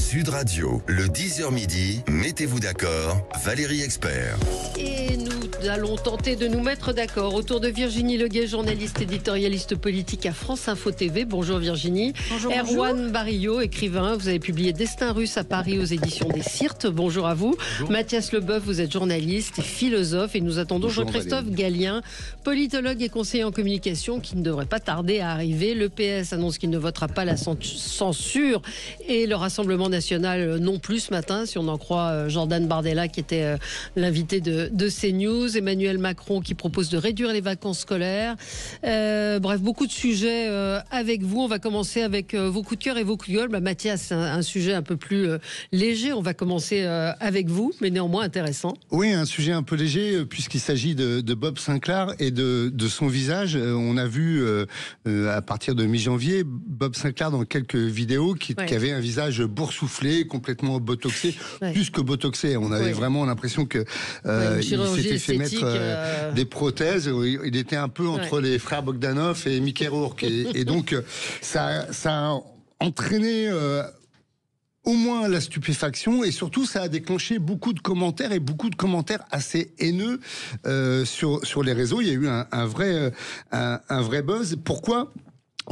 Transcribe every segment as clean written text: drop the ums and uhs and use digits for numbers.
Sud Radio, le 10h midi, mettez-vous d'accord, Valérie Expert. Et nous allons tenter de nous mettre d'accord autour de Virginie Leguet, journaliste éditorialiste politique à France Info TV. Bonjour Virginie. Bonjour. Erwan Barillo, écrivain. Vous avez publié Destin russe à Paris aux éditions des Sirtes. Bonjour à vous. Bonjour. Mathias Leboeuf, vous êtes journaliste et philosophe. Et nous attendons Jean-Christophe Gallien, politologue et conseiller en communication, qui ne devrait pas tarder à arriver. Le PS annonce qu'il ne votera pas la censure et le Rassemblement national non plus ce matin, si on en croit Jordan Bardella, qui était l'invité de CNews. Emmanuel Macron qui propose de réduire les vacances scolaires. Bref, beaucoup de sujets avec vous. On va commencer avec vos coups de cœur et vos coups de gueule. Mathias, c'est un sujet un peu plus léger. On va commencer avec vous, mais néanmoins intéressant. Oui, un sujet un peu léger, puisqu'il s'agit de Bob Sinclair et de son visage. On a vu à partir de mi-janvier Bob Sinclair dans quelques vidéos qui avait un visage boursouflé, complètement botoxé, plus que botoxé. On avait vraiment l'impression que il s'était fait mettre des prothèses. Il était un peu entre les frères Bogdanov et Mickey Rourke. Et donc, ça a entraîné au moins la stupéfaction, et surtout ça a déclenché beaucoup de commentaires assez haineux sur les réseaux. Il y a eu un vrai buzz. Pourquoi ?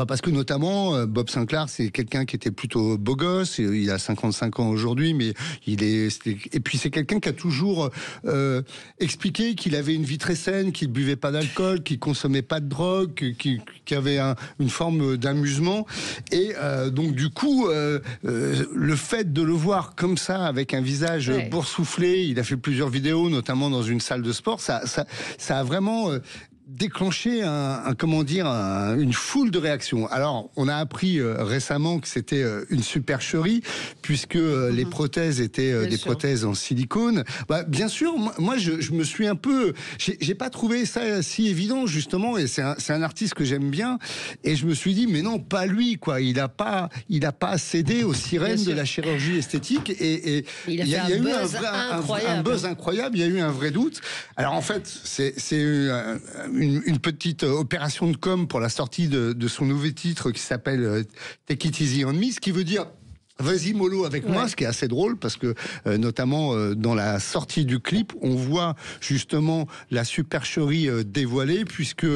Parce que notamment Bob Sinclair, c'est quelqu'un qui était plutôt beau gosse. Il a 55 ans aujourd'hui, mais et puis c'est quelqu'un qui a toujours expliqué qu'il avait une vie très saine, qu'il buvait pas d'alcool, qu'il consommait pas de drogue, qu'il avait une forme d'amusement. Et donc du coup, le fait de le voir comme ça, avec un visage boursouflé, il a fait plusieurs vidéos, notamment dans une salle de sport. Ça a vraiment déclencher une foule de réactions. Alors, on a appris récemment que c'était une supercherie, puisque les prothèses étaient des prothèses en silicone. Bien sûr, moi, je me suis un peu... J'ai pas trouvé ça si évident, justement, et c'est un artiste que j'aime bien, et je me suis dit, mais non, pas lui, quoi. Il a pas cédé aux sirènes de la chirurgie esthétique, et il y a eu un buzz incroyable, il y a eu un vrai doute. Alors, en fait, c'est une petite opération de com pour la sortie de son nouveau titre qui s'appelle Take It Easy on Me, ce qui veut dire vas-y mollo avec moi, ce qui est assez drôle parce que notamment dans la sortie du clip, on voit justement la supercherie dévoilée, puisque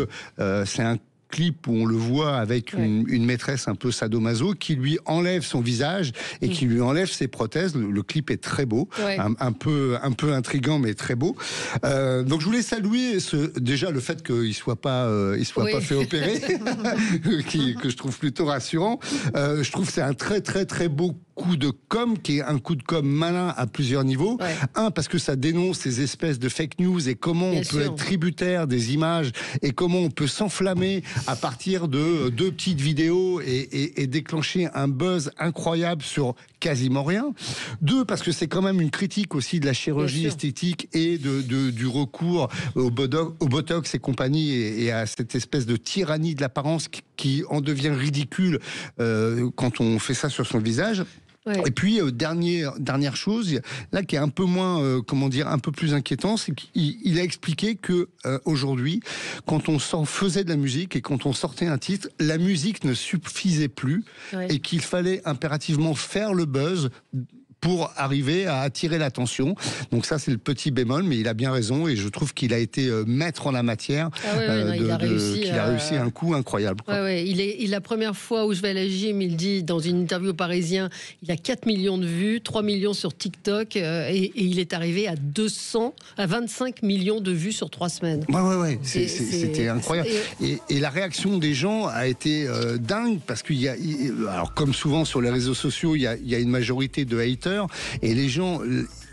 c'est un clip où on le voit avec une maîtresse un peu sadomaso qui lui enlève son visage et qui lui enlève ses prothèses. Le clip est très beau, un peu intriguant, mais très beau. Donc je voulais saluer déjà le fait qu'il soit pas fait opérer, que je trouve plutôt rassurant. Je trouve que c'est un très très très beau coup de com, qui est un coup de com malin à plusieurs niveaux. Parce que ça dénonce ces espèces de fake news et comment on peut être tributaire des images et comment on peut s'enflammer à partir de deux petites vidéos et déclencher un buzz incroyable sur quasiment rien. Deux, parce que c'est quand même une critique aussi de la chirurgie esthétique et du recours au botox et compagnie, et à cette espèce de tyrannie de l'apparence qui en devient ridicule quand on fait ça sur son visage. Et puis dernière chose là qui est un peu moins un peu plus inquiétant, c'est qu'il a expliqué que aujourd'hui, quand on faisait de la musique et quand on sortait un titre, la musique ne suffisait plus et qu'il fallait impérativement faire le buzz pour arriver à attirer l'attention. Donc ça, c'est le petit bémol, mais il a bien raison, et je trouve qu'il a été maître en la matière. Il a réussi un coup incroyable. Il est la première fois où je vais à la gym, il dit dans une interview au Parisien, il a 4 millions de vues, 3 millions sur TikTok, et il est arrivé à 25 millions de vues sur 3 semaines. C'était incroyable. Et la réaction des gens a été dingue, parce qu'il y a, alors comme souvent sur les réseaux sociaux, il y a une majorité de haters, et les gens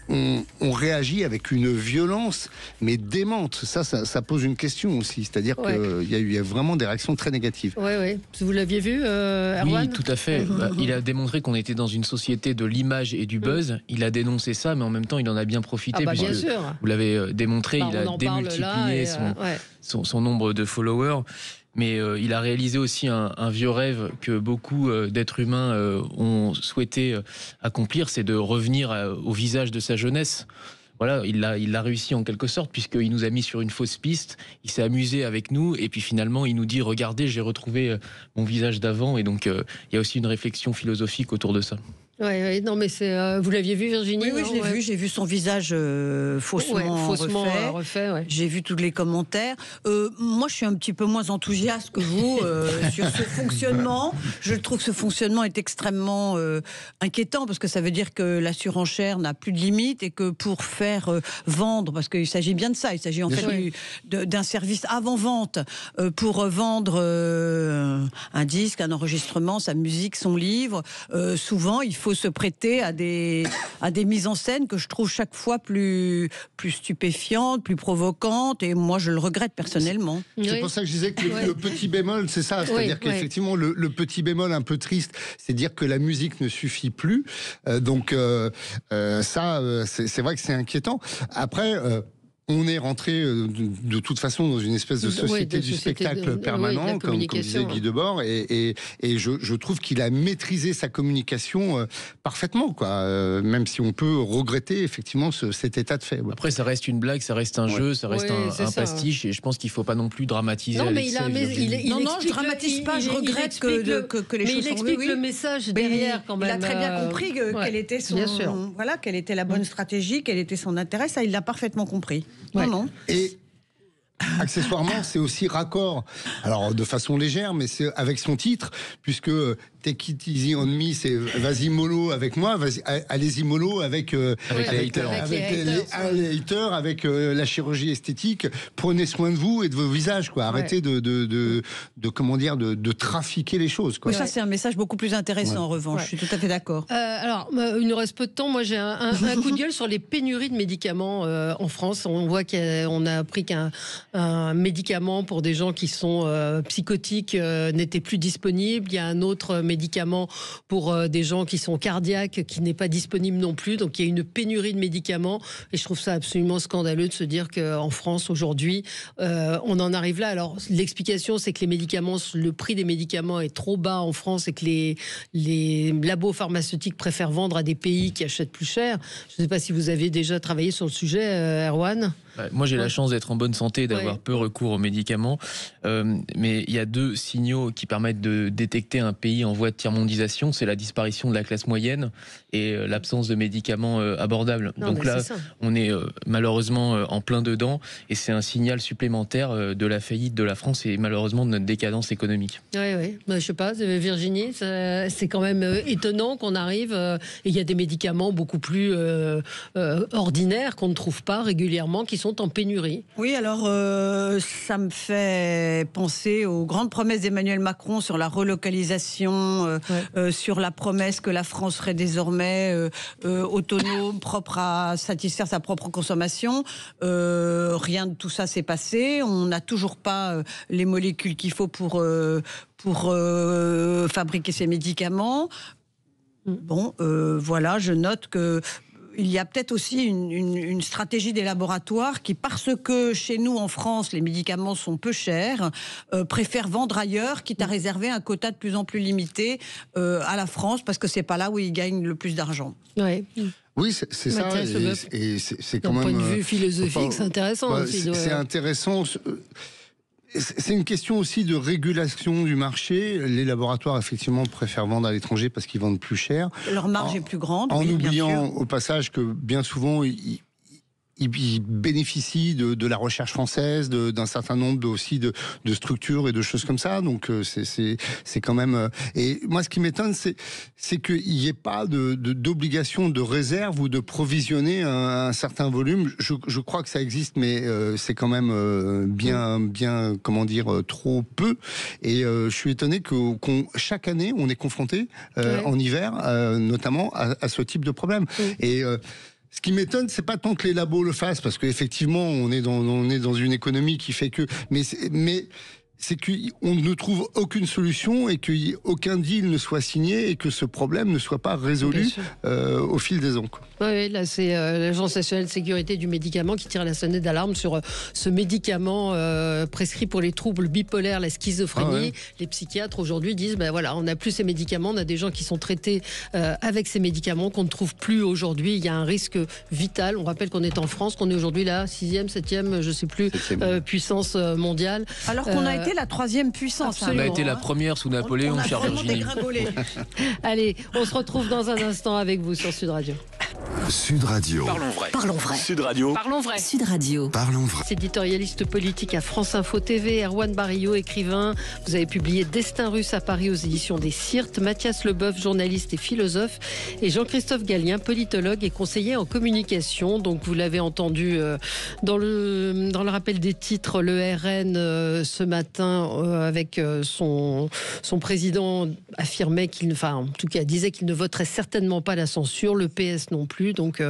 ont réagi avec une violence mais démente. Ça pose une question aussi, c'est-à-dire qu'il y a vraiment des réactions très négatives. Vous l'aviez vu, Erwan ? Oui, tout à fait. Il a démontré qu'on était dans une société de l'image et du buzz. Il a dénoncé ça, mais en même temps il en a bien profité, bien sûr. Vous l'avez démontré, il a démultiplié son nombre de followers. Mais il a réalisé aussi un vieux rêve que beaucoup d'êtres humains ont souhaité accomplir, c'est de revenir au visage de sa jeunesse. Voilà, il l'a réussi en quelque sorte, puisqu'il nous a mis sur une fausse piste, il s'est amusé avec nous, et puis finalement il nous dit « Regardez, j'ai retrouvé mon visage d'avant », et donc il y a aussi une réflexion philosophique autour de ça. Ouais, non, mais vous l'aviez vu, Virginie? Oui, je l'ai vu. J'ai vu son visage faussement refait. Ouais. J'ai vu tous les commentaires. Moi, je suis un petit peu moins enthousiaste que vous sur ce fonctionnement. Je trouve que ce fonctionnement est extrêmement inquiétant parce que ça veut dire que la surenchère n'a plus de limite et que pour faire vendre, parce qu'il s'agit bien de ça, il s'agit en fait d'un service avant-vente pour vendre un disque, un enregistrement, sa musique, son livre. Souvent, il faut se prêter à des mises en scène que je trouve chaque fois plus stupéfiantes, plus provocantes, et moi je le regrette personnellement. C'est pour ça que je disais que le petit bémol, c'est ça, c'est-à-dire qu'effectivement le petit bémol un peu triste, c'est dire que la musique ne suffit plus. Donc ça, c'est vrai que c'est inquiétant. Après. On est rentré de toute façon dans une espèce de société du spectacle permanent, comme disait Guy Debord, et je trouve qu'il a maîtrisé sa communication parfaitement, quoi. Même si on peut regretter effectivement cet état de fait. Ouais. Après, ça reste une blague, ça reste un jeu, ça reste un pastiche, et je pense qu'il ne faut pas non plus dramatiser. Non, mais je dramatise pas, je regrette que les choses. Mais il explique le message derrière quand même. Il a très bien compris quelle était quelle était la bonne stratégie, quel était son intérêt. Ça, il l'a parfaitement compris. Non. Et accessoirement, c'est aussi raccord, alors de façon légère, mais c'est avec son titre, puisque Take It Easy on Me, c'est vas-y mollo avec moi, allez-y mollo avec les haters, avec la chirurgie esthétique. Prenez soin de vous et de vos visages, quoi. Arrêtez de trafiquer les choses, quoi. Oui, ça c'est un message beaucoup plus intéressant en revanche. Je suis tout à fait d'accord. Alors, il nous reste peu de temps. Moi, j'ai un coup de gueule sur les pénuries de médicaments en France. On voit qu'on a appris qu'un médicament pour des gens qui sont psychotiques n'était plus disponible. Il y a un autre médicament pour des gens qui sont cardiaques qui n'est pas disponible non plus. Donc il y a une pénurie de médicaments et je trouve ça absolument scandaleux de se dire qu'en France aujourd'hui on en arrive là. Alors l'explication c'est que le prix des médicaments est trop bas en France et que les labos pharmaceutiques préfèrent vendre à des pays qui achètent plus cher. Je ne sais pas si vous avez déjà travaillé sur le sujet, Erwan. Moi, j'ai la chance d'être en bonne santé et d'avoir peu recours aux médicaments. Mais il y a deux signaux qui permettent de détecter un pays en voie de tiers-mondisation. C'est la disparition de la classe moyenne et l'absence de médicaments abordables. Donc là, on est malheureusement en plein dedans. Et c'est un signal supplémentaire de la faillite de la France et malheureusement de notre décadence économique. Oui. Je sais pas, Virginie, c'est quand même étonnant qu'on arrive... et il y a des médicaments beaucoup plus ordinaires qu'on ne trouve pas régulièrement, qui sont en pénurie. Oui, alors ça me fait penser aux grandes promesses d'Emmanuel Macron sur la relocalisation, sur la promesse que la France serait désormais autonome, propre à satisfaire sa propre consommation. Rien de tout ça s'est passé. On n'a toujours pas les molécules qu'il faut pour fabriquer ces médicaments. Bon, voilà, je note que il y a peut-être aussi une stratégie des laboratoires qui, parce que chez nous en France les médicaments sont peu chers, préfèrent vendre ailleurs, quitte à réserver un quota de plus en plus limité à la France, parce que c'est pas là où ils gagnent le plus d'argent. Oui, c'est ça. Et c'est quand même. D'un point de vue philosophique, c'est intéressant aussi. C'est intéressant. C'est une question aussi de régulation du marché. Les laboratoires, effectivement, préfèrent vendre à l'étranger parce qu'ils vendent plus cher. Leur marge est plus grande. En oubliant au passage que bien souvent, ils bénéficient de la recherche française, d'un certain nombre aussi de structures et de choses comme ça. Donc c'est quand même... Et moi, ce qui m'étonne, c'est qu'il n'y ait pas d'obligation de réserve ou de provisionner un certain volume. Je crois que ça existe, mais c'est quand même bien, comment dire, trop peu. Et je suis étonné chaque année, on est confronté en hiver, notamment, à ce type de problème. Et... ce qui m'étonne, c'est pas tant que les labos le fassent, parce qu'effectivement, on est dans une économie qui fait que... Mais c'est qu'on ne trouve aucune solution et qu'aucun deal ne soit signé et que ce problème ne soit pas résolu au fil des ans. Oui, là, c'est l'Agence nationale de sécurité du médicament qui tire la sonnette d'alarme sur ce médicament prescrit pour les troubles bipolaires, la schizophrénie. Les psychiatres aujourd'hui disent, on n'a plus ces médicaments, on a des gens qui sont traités avec ces médicaments qu'on ne trouve plus aujourd'hui. Il y a un risque vital. On rappelle qu'on est en France, qu'on est aujourd'hui la 6e, 7e, je ne sais plus, puissance mondiale. Alors qu'on a été été la troisième puissance. On a été la première sous Napoléon, chère Virginie. Allez, on se retrouve dans un instant avec vous sur Sud Radio. Sud Radio. Parlons vrai. Parlons vrai. Sud Radio. Parlons vrai. Sud Radio. Parlons vrai. C'est éditorialiste politique à France Info TV, Erwan Barillot, écrivain. Vous avez publié Destin russe à Paris aux éditions des Syrtes. Mathias Leboeuf, journaliste et philosophe. Et Jean-Christophe Gallien, politologue et conseiller en communication. Donc vous l'avez entendu dans le rappel des titres, le RN ce matin avec son président affirmait en tout cas disait qu'il ne voterait certainement pas la censure, le PS non plus. Donc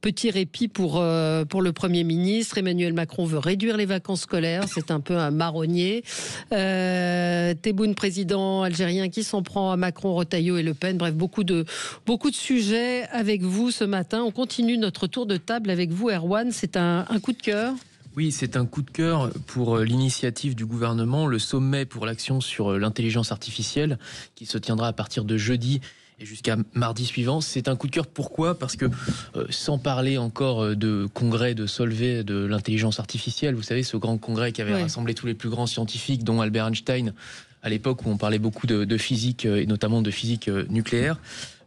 petit répit pour le Premier ministre. Emmanuel Macron veut réduire les vacances scolaires. C'est un peu un marronnier. Tebboune, président algérien, qui s'en prend à Macron, Retailleau et Le Pen. Bref, beaucoup de sujets avec vous ce matin. On continue notre tour de table avec vous, Erwan. C'est un coup de cœur. Oui, c'est un coup de cœur pour l'initiative du gouvernement, le sommet pour l'action sur l'intelligence artificielle, qui se tiendra à partir de jeudi et jusqu'à mardi suivant. C'est un coup de cœur, pourquoi ? Parce que sans parler encore de congrès de Solvay de l'intelligence artificielle, vous savez, ce grand congrès qui avait rassemblé tous les plus grands scientifiques, dont Albert Einstein, à l'époque où on parlait beaucoup de physique, et notamment de physique nucléaire.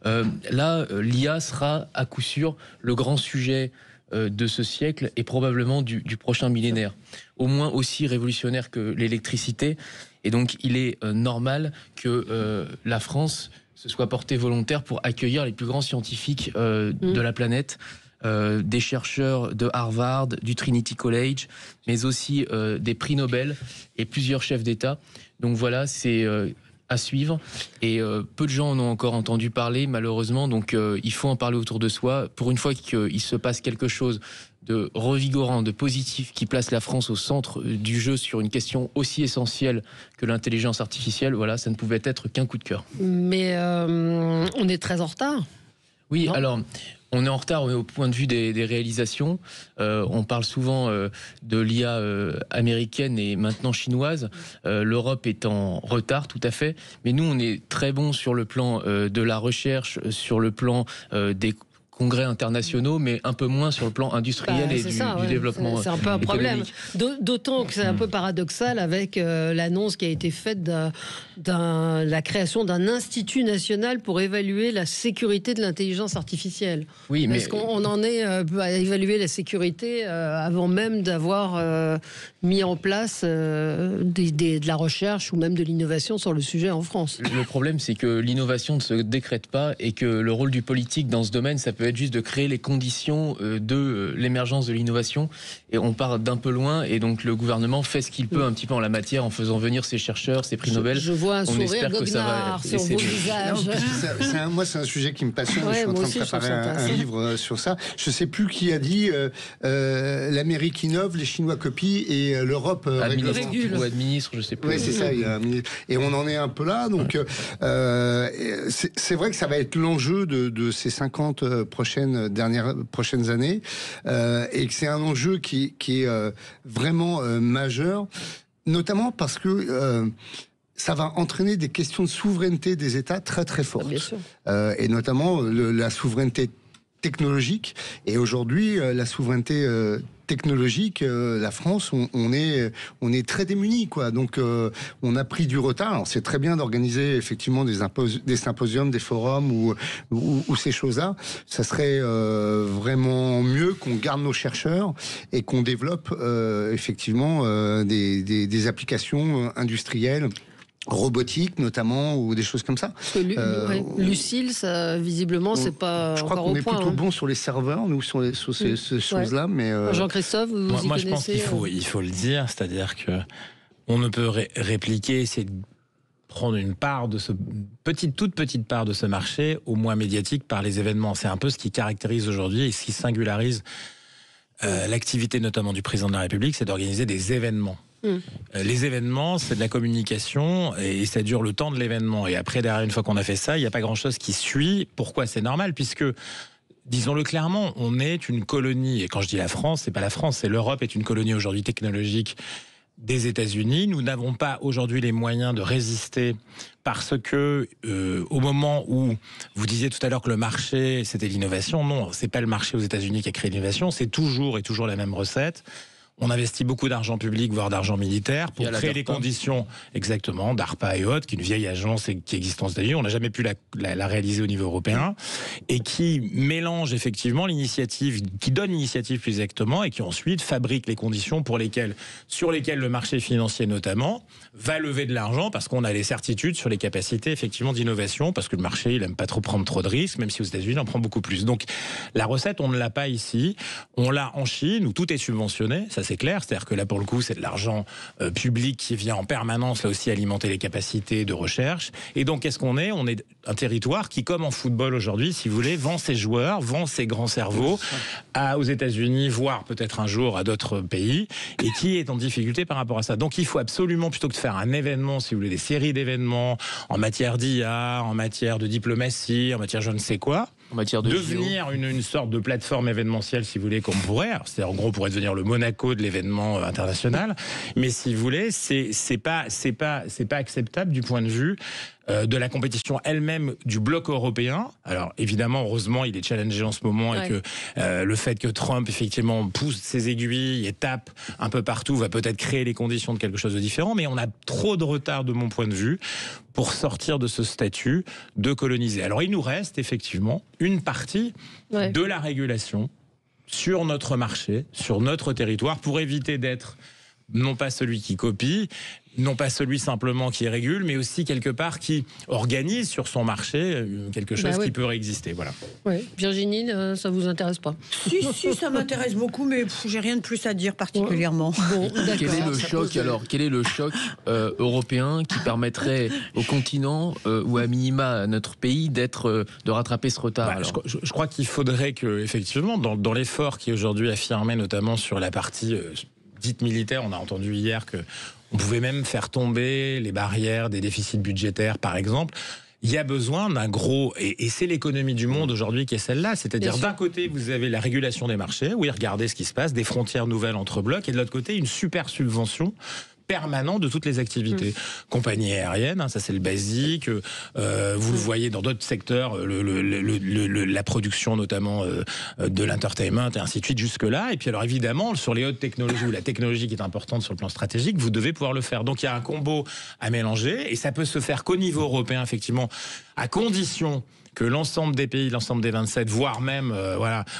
Là, l'IA sera à coup sûr le grand sujet de ce siècle et probablement du prochain millénaire. Au moins aussi révolutionnaire que l'électricité. Et donc, il est normal que la France se soit portée volontaire pour accueillir les plus grands scientifiques de la planète, des chercheurs de Harvard, du Trinity College, mais aussi des prix Nobel et plusieurs chefs d'État. Donc voilà, c'est à suivre. Et peu de gens en ont encore entendu parler, malheureusement. Donc il faut en parler autour de soi. Pour une fois qu'il se passe quelque chose de revigorant, de positif, qui place la France au centre du jeu sur une question aussi essentielle que l'intelligence artificielle, voilà, ça ne pouvait être qu'un coup de cœur. Mais on est très en retard. Oui, non ? Alors, on est en retard au point de vue des réalisations. On parle souvent de l'IA américaine et maintenant chinoise. L'Europe est en retard, tout à fait. Mais nous, on est très bons sur le plan de la recherche, sur le plan des congrès internationaux, mais un peu moins sur le plan industriel et du développement. C'est un peu un problème. D'autant que c'est un peu paradoxal avec l'annonce qui a été faite de la création d'un institut national pour évaluer la sécurité de l'intelligence artificielle. Oui, mais est-ce qu'on en est à évaluer la sécurité avant même d'avoir mis en place de la recherche ou même de l'innovation sur le sujet en France? Le problème, c'est que l'innovation ne se décrète pas et que le rôle du politique dans ce domaine, ça peut être juste de créer les conditions de l'émergence de l'innovation. Et on part d'un peu loin, et donc le gouvernement fait ce qu'il peut un petit peu en la matière en faisant venir ses chercheurs, ses prix Nobel. Je vois un sourire goguenard sur vos visages. Moi, c'est un sujet qui me passionne. Je suis en train de préparer un livre sur ça. Je ne sais plus qui a dit l'Amérique innove, les Chinois copient et l'Europe régule. Ou administre, je ne sais plus. Oui, c'est ça. Et on en est un peu là. Donc, c'est vrai que ça va être l'enjeu de ces 50 prochaines années, et que c'est un enjeu qui est vraiment majeur, notamment parce que ça va entraîner des questions de souveraineté des États très très fortes, bien sûr. Et notamment la souveraineté technologique. Et aujourd'hui, la souveraineté technologique, la France, on est très démunis, quoi. Donc, on a pris du retard. Alors, c'est très bien d'organiser effectivement des symposiums, des forums ou ces choses-là. Ça serait vraiment mieux qu'on garde nos chercheurs et qu'on développe effectivement des applications industrielles, robotique notamment, ou des choses comme ça. Lucile, ça, visiblement, c'est pas. Je crois qu'on est plutôt bon sur les serveurs, nous, sur ces choses-là. Mais Jean-Christophe, moi je pense qu'il faut le dire, c'est-à-dire que on ne peut répliquer, essayer de prendre une part de toute petite part de ce marché, au moins médiatique, par les événements. C'est un peu ce qui caractérise aujourd'hui et ce qui singularise l'activité notamment du président de la République, c'est d'organiser des événements. Les événements, c'est de la communication et ça dure le temps de l'événement. Et après, derrière, une fois qu'on a fait ça, il n'y a pas grand-chose qui suit. Pourquoi ? C'est normal, puisque, disons-le clairement, on est une colonie. Et quand je dis la France, c'est pas la France, c'est l'Europe est une colonie aujourd'hui technologique des États-Unis. Nous n'avons pas aujourd'hui les moyens de résister parce que au moment où vous disiez tout à l'heure que le marché, c'était l'innovation, non, c'est pas le marché aux États-Unis qui a créé l'innovation, c'est toujours la même recette. on investit beaucoup d'argent public, voire d'argent militaire, pour créer les conditions, exactement, d'ARPA et autres, qui est une vieille agence qui existe aux États-Unis. On n'a jamais pu la réaliser au niveau européen, et qui mélange effectivement l'initiative, qui donne l'initiative plus exactement, et qui ensuite fabrique les conditions sur lesquelles le marché financier notamment va lever de l'argent, parce qu'on a les certitudes sur les capacités effectivement d'innovation, parce que le marché, il aime pas trop prendre trop de risques, même si aux États-Unis, on en prend beaucoup plus. Donc la recette, on ne l'a pas ici. On l'a en Chine, où tout est subventionné, ça c'est clair. C'est-à-dire que là, pour le coup, c'est de l'argent public qui vient en permanence, là aussi, alimenter les capacités de recherche. Et donc, qu'est-ce qu'on est ? On est un territoire qui, comme en football aujourd'hui, si vous voulez, vend ses joueurs, vend ses grands cerveaux aux États-Unis, voire peut-être un jour à d'autres pays, et qui est en difficulté par rapport à ça. Donc, il faut absolument, plutôt que de faire un événement, si vous voulez, des séries d'événements en matière d'IA, en matière de diplomatie, en matière je ne sais quoi, en matière de devenir une sorte de plateforme événementielle, si vous voulez, comme pourrait. C'est-à-dire, en gros, pourrait devenir le Monaco de l'événement international. Mais si vous voulez, c'est pas acceptable du point de vue de la compétition elle-même du bloc européen. Alors évidemment, heureusement, il est challengé en ce moment, et que le fait que Trump effectivement pousse ses aiguilles et tape un peu partout va peut-être créer les conditions de quelque chose de différent, mais on a trop de retard de mon point de vue pour sortir de ce statut de colonisé. Alors il nous reste effectivement une partie de la régulation sur notre marché, sur notre territoire, pour éviter d'être non pas celui qui copie, non pas celui simplement qui régule, mais aussi quelque part qui organise sur son marché quelque chose qui peut réexister. Voilà. Oui. Virginie, ça vous intéresse pas ? Si, ça m'intéresse beaucoup, mais j'ai rien de plus à dire particulièrement. Bon, quel est le choc alors ? Quel est le choc européen qui permettrait au continent ou à minima à notre pays de rattraper ce retard ? Je crois qu'il faudrait que, effectivement, dans l'effort qui est aujourd'hui affirmé, notamment sur la partie dite militaire, on a entendu hier que on pouvait même faire tomber les barrières des déficits budgétaires, par exemple. Il y a besoin d'un gros... Et c'est l'économie du monde aujourd'hui qui est celle-là. C'est-à-dire, d'un côté, vous avez la régulation des marchés. Oui, regardez ce qui se passe, des frontières nouvelles entre blocs. Et de l'autre côté, une super subvention permanent de toutes les activités. Compagnie aérienne, ça c'est le basique. Vous le voyez dans d'autres secteurs, la production notamment de l'entertainment et ainsi de suite jusque-là. Et puis alors évidemment, sur les hautes technologies, ou la technologie qui est importante sur le plan stratégique, vous devez pouvoir le faire. Donc il y a un combo à mélanger, et ça peut se faire qu'au niveau européen, effectivement, à condition que l'ensemble des pays, l'ensemble des 27, voire même,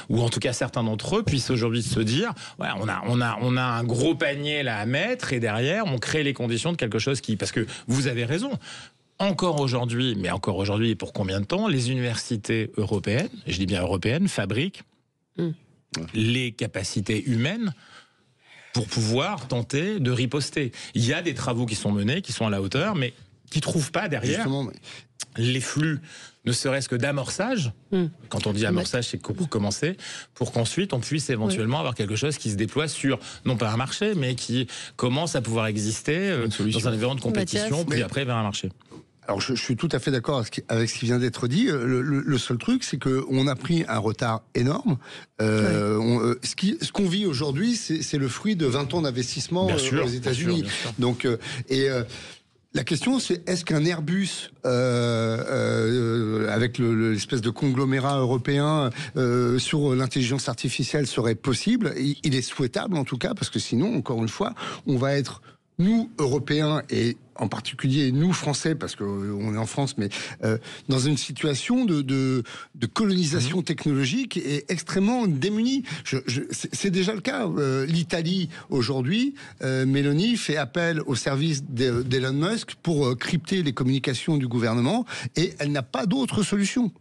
ou en tout cas certains d'entre eux, puissent aujourd'hui se dire, on a un gros panier là à mettre, et derrière, on crée les conditions de quelque chose qui... Parce que vous avez raison, encore aujourd'hui, et pour combien de temps, les universités européennes, et je dis bien européennes, fabriquent les capacités humaines pour pouvoir tenter de riposter. Il y a des travaux qui sont menés, qui sont à la hauteur, mais qui ne trouvent pas derrière les flux, ne serait-ce que d'amorçage. Quand on dit amorçage, c'est pour commencer, pour qu'ensuite on puisse éventuellement avoir quelque chose qui se déploie sur, non pas un marché, mais qui commence à pouvoir exister dans un environnement de compétition, puis après vers un marché. Alors je suis tout à fait d'accord avec ce qui vient d'être dit. Le seul truc, c'est qu'on a pris un retard énorme. Ce qu'on vit aujourd'hui, c'est le fruit de 20 ans d'investissement aux États-Unis. Donc, la question, c'est est-ce qu'un Airbus, avec l'espèce de conglomérat européen sur l'intelligence artificielle serait possible ? Il est souhaitable en tout cas, parce que sinon, encore une fois, on va être, nous, Européens, et en particulier nous, Français, parce qu'on est en France, mais dans une situation de colonisation technologique et extrêmement démunie. C'est déjà le cas. L'Italie, aujourd'hui, Mélanie fait appel au service d'Elon Musk pour crypter les communications du gouvernement, et elle n'a pas d'autre solution.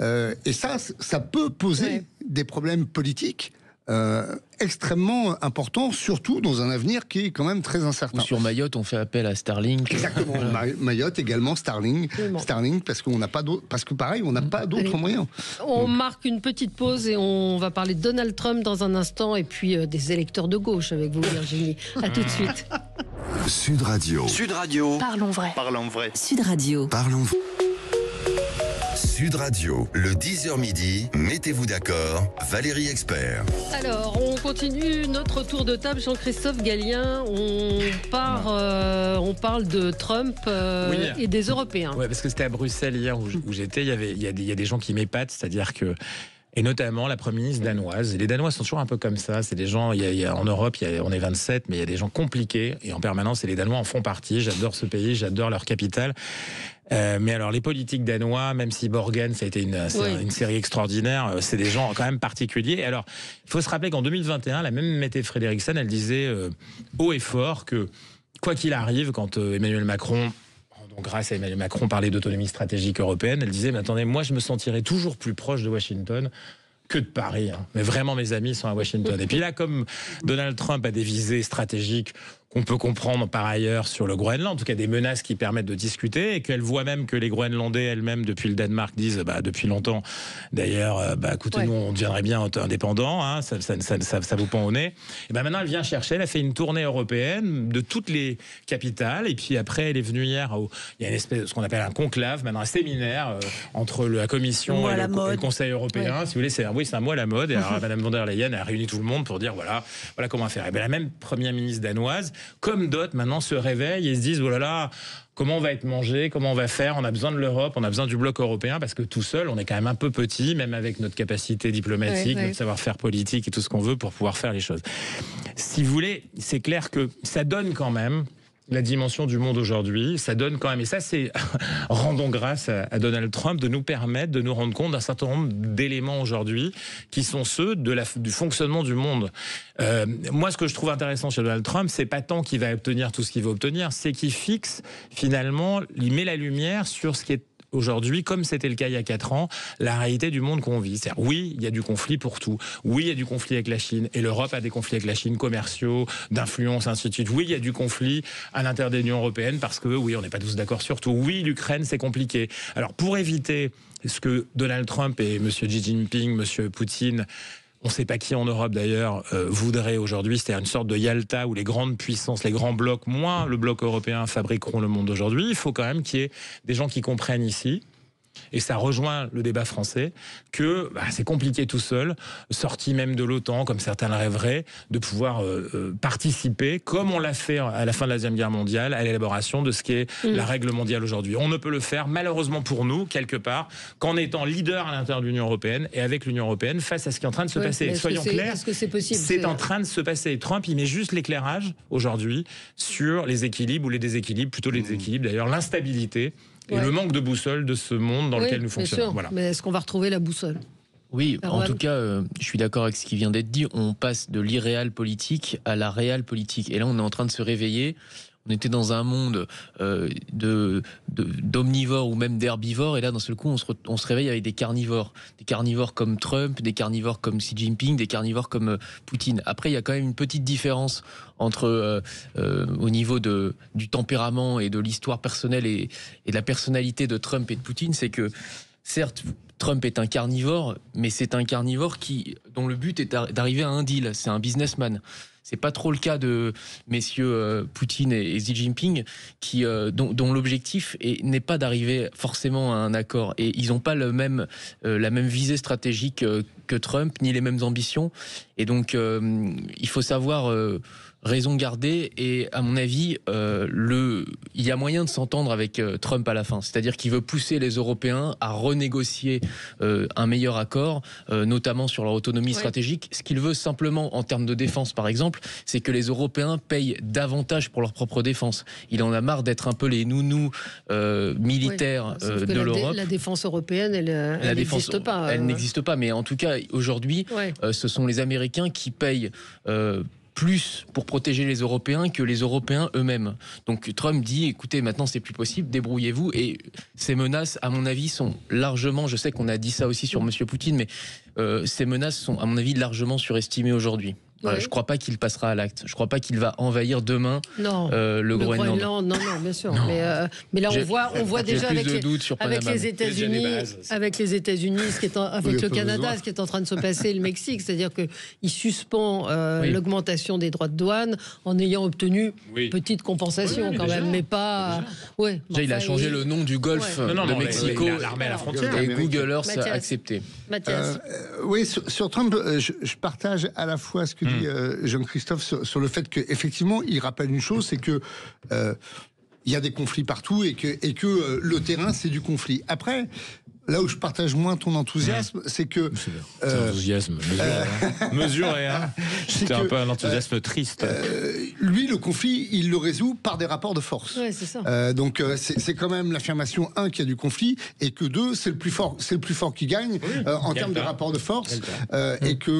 Et ça peut poser des problèmes politiques extrêmement important, surtout dans un avenir qui est quand même très incertain. Ou sur Mayotte, on fait appel à Starlink. Exactement. Mayotte également, Starlink, parce qu'on n'a pas d'autres, parce que pareil, on n'a pas d'autres moyens. On marque une petite pause et on va parler de Donald Trump dans un instant, et puis des électeurs de gauche avec vous, Virginie. À tout de suite. Sud Radio. Sud Radio. Parlons vrai. Parlons vrai. Sud Radio. Parlons. Sud Radio, le 10h midi, mettez-vous d'accord, Valérie Expert. Alors, on continue notre tour de table. Jean-Christophe Gallien, on parle de Trump et des Européens. Oui, parce que c'était à Bruxelles hier où j'étais, il y a des gens qui m'épatent, c'est-à-dire que et notamment la première ministre danoise. Et les Danois sont toujours un peu comme ça. C'est des gens, en Europe, on est 27, mais il y a des gens compliqués et en permanence, et les Danois en font partie. J'adore ce pays, j'adore leur capitale. Mais alors les politiques danois, même si Borgen, ça a été une série extraordinaire, c'est des gens quand même particuliers. Et alors, il faut se rappeler qu'en 2021, la même Mette Frederiksen, elle disait haut et fort que quoi qu'il arrive, quand Emmanuel Macron, donc grâce à Emmanuel Macron, parlait d'autonomie stratégique européenne, elle disait, mais attendez, moi je me sentirais toujours plus proche de Washington que de Paris. Hein. Mais vraiment, mes amis sont à Washington. Et puis là, comme Donald Trump a des visées stratégiques qu'on peut comprendre par ailleurs sur le Groenland, en tout cas des menaces qui permettent de discuter, et qu'elle voit même que les Groenlandais elles-mêmes, depuis le Danemark, disent depuis longtemps, d'ailleurs, écoutez, nous, on deviendrait bien indépendants, hein, ça vous pend au nez. Et maintenant, elle vient chercher, elle a fait une tournée européenne de toutes les capitales, et puis après, elle est venue hier, il y a une espèce, ce qu'on appelle un conclave, maintenant un séminaire entre la Commission et le Conseil européen. Si vous voulez, c'est un mot à la mode. Et alors, Madame von der Leyen a réuni tout le monde pour dire voilà comment faire. Et la même première ministre danoise, comme d'autres, maintenant se réveillent et se disent oh là là, comment on va être mangé, comment on va faire, on a besoin de l'Europe, on a besoin du bloc européen, parce que tout seul, on est quand même un peu petit, même avec notre capacité diplomatique, notre savoir-faire politique et tout ce qu'on veut pour pouvoir faire les choses. Si vous voulez, c'est clair que ça donne quand même la dimension du monde aujourd'hui, ça donne quand même, et ça c'est, rendons grâce à Donald Trump de nous permettre de nous rendre compte d'un certain nombre d'éléments aujourd'hui qui sont ceux du fonctionnement du monde. Moi, ce que je trouve intéressant chez Donald Trump, c'est pas tant qu'il va obtenir tout ce qu'il va obtenir, c'est qu'il fixe finalement, il met la lumière sur ce qui est aujourd'hui, comme c'était le cas il y a 4 ans, la réalité du monde qu'on vit. C'est-à-dire, oui, il y a du conflit pour tout. Oui, il y a du conflit avec la Chine. Et l'Europe a des conflits avec la Chine, commerciaux, d'influence, ainsi de suite. Oui, il y a du conflit à l'intérieur de l'Union européenne parce que, oui, on n'est pas tous d'accord sur tout. Oui, l'Ukraine, c'est compliqué. Alors, pour éviter ce que Donald Trump et M. Xi Jinping, M. Poutine, on ne sait pas qui en Europe d'ailleurs voudrait aujourd'hui, c'est-à-dire une sorte de Yalta où les grandes puissances, les grands blocs, moins le bloc européen, fabriqueront le monde d'aujourd'hui. Il faut quand même qu'il y ait des gens qui comprennent ici, et ça rejoint le débat français, que c'est compliqué tout seul, sorti même de l'OTAN, comme certains le rêveraient, de pouvoir participer, comme on l'a fait à la fin de la Deuxième Guerre mondiale, à l'élaboration de ce qui est la règle mondiale aujourd'hui. On ne peut le faire, malheureusement pour nous, quelque part, qu'en étant leader à l'intérieur de l'Union européenne et avec l'Union européenne face à ce qui est en train de se passer. Soyons clairs, est-ce que c'est possible ? C'est en train de se passer. Trump, il met juste l'éclairage aujourd'hui sur les équilibres ou les déséquilibres, plutôt les déséquilibres d'ailleurs, l'instabilité et le manque de boussole de ce monde dans lequel nous fonctionnons. Voilà. Mais est-ce qu'on va retrouver la boussole ? Oui, en tout cas, je suis d'accord avec ce qui vient d'être dit. On passe de l'irréel politique à la réelle politique. Et là, on est en train de se réveiller. On était dans un monde d'omnivores ou même d'herbivores, et là, d'un seul coup, on se réveille avec des carnivores. Des carnivores comme Trump, des carnivores comme Xi Jinping, des carnivores comme Poutine. Après, il y a quand même une petite différence entre au niveau du tempérament et de l'histoire personnelle et de la personnalité de Trump et de Poutine, c'est que, certes, Trump est un carnivore, mais c'est un carnivore dont le but est d'arriver à un deal. C'est un businessman. C'est pas trop le cas de messieurs Poutine et Xi Jinping, dont l'objectif n'est pas d'arriver forcément à un accord. Et ils n'ont pas la même visée stratégique que Trump, ni les mêmes ambitions. Et donc, il faut savoir raison garder. Et à mon avis, il y a moyen de s'entendre avec Trump à la fin. C'est-à-dire qu'il veut pousser les Européens à renégocier un meilleur accord, notamment sur leur autonomie stratégique. Ce qu'il veut simplement, en termes de défense par exemple, c'est que les Européens payent davantage pour leur propre défense. Il en a marre d'être un peu les nounous militaires de l'Europe. La défense européenne, elle n'existe pas. Elle n'existe pas, mais en tout cas, aujourd'hui, ce sont les Américains qui payent plus pour protéger les Européens que les Européens eux-mêmes. Donc Trump dit, écoutez, maintenant c'est plus possible, débrouillez-vous. Et ces menaces, à mon avis, sont largement, je sais qu'on a dit ça aussi sur Monsieur Poutine, mais ces menaces sont, à mon avis, largement surestimées aujourd'hui. Voilà, je ne crois pas qu'il passera à l'acte. Je ne crois pas qu'il va envahir demain le Groenland. Non, bien sûr. Non. Mais là, on voit déjà avec les États-Unis, avec le Canada, ce qui est en train de se passer, le Mexique. C'est-à-dire qu'il suspend l'augmentation des droits de douane en ayant obtenu petite compensation quand même, mais pas... Déjà, il a changé le nom du golfe de Mexico. L'armée à la frontière. Et Google Earth a accepté. Mathias. Oui, sur Trump, je partage à la fois ce que dit Jean-Christophe sur le fait qu'effectivement, il rappelle une chose, c'est que il y a des conflits partout et que le terrain, c'est du conflit. Après, là où je partage moins ton enthousiasme, c'est que... enthousiasme, mesuré, hein. C'était un peu un enthousiasme triste. Lui, le conflit, il le résout par des rapports de force. Ouais, c'est ça. Donc c'est quand même l'affirmation, qu'il y a du conflit, et que 2, c'est le plus fort qui gagne en termes de rapports de force, et que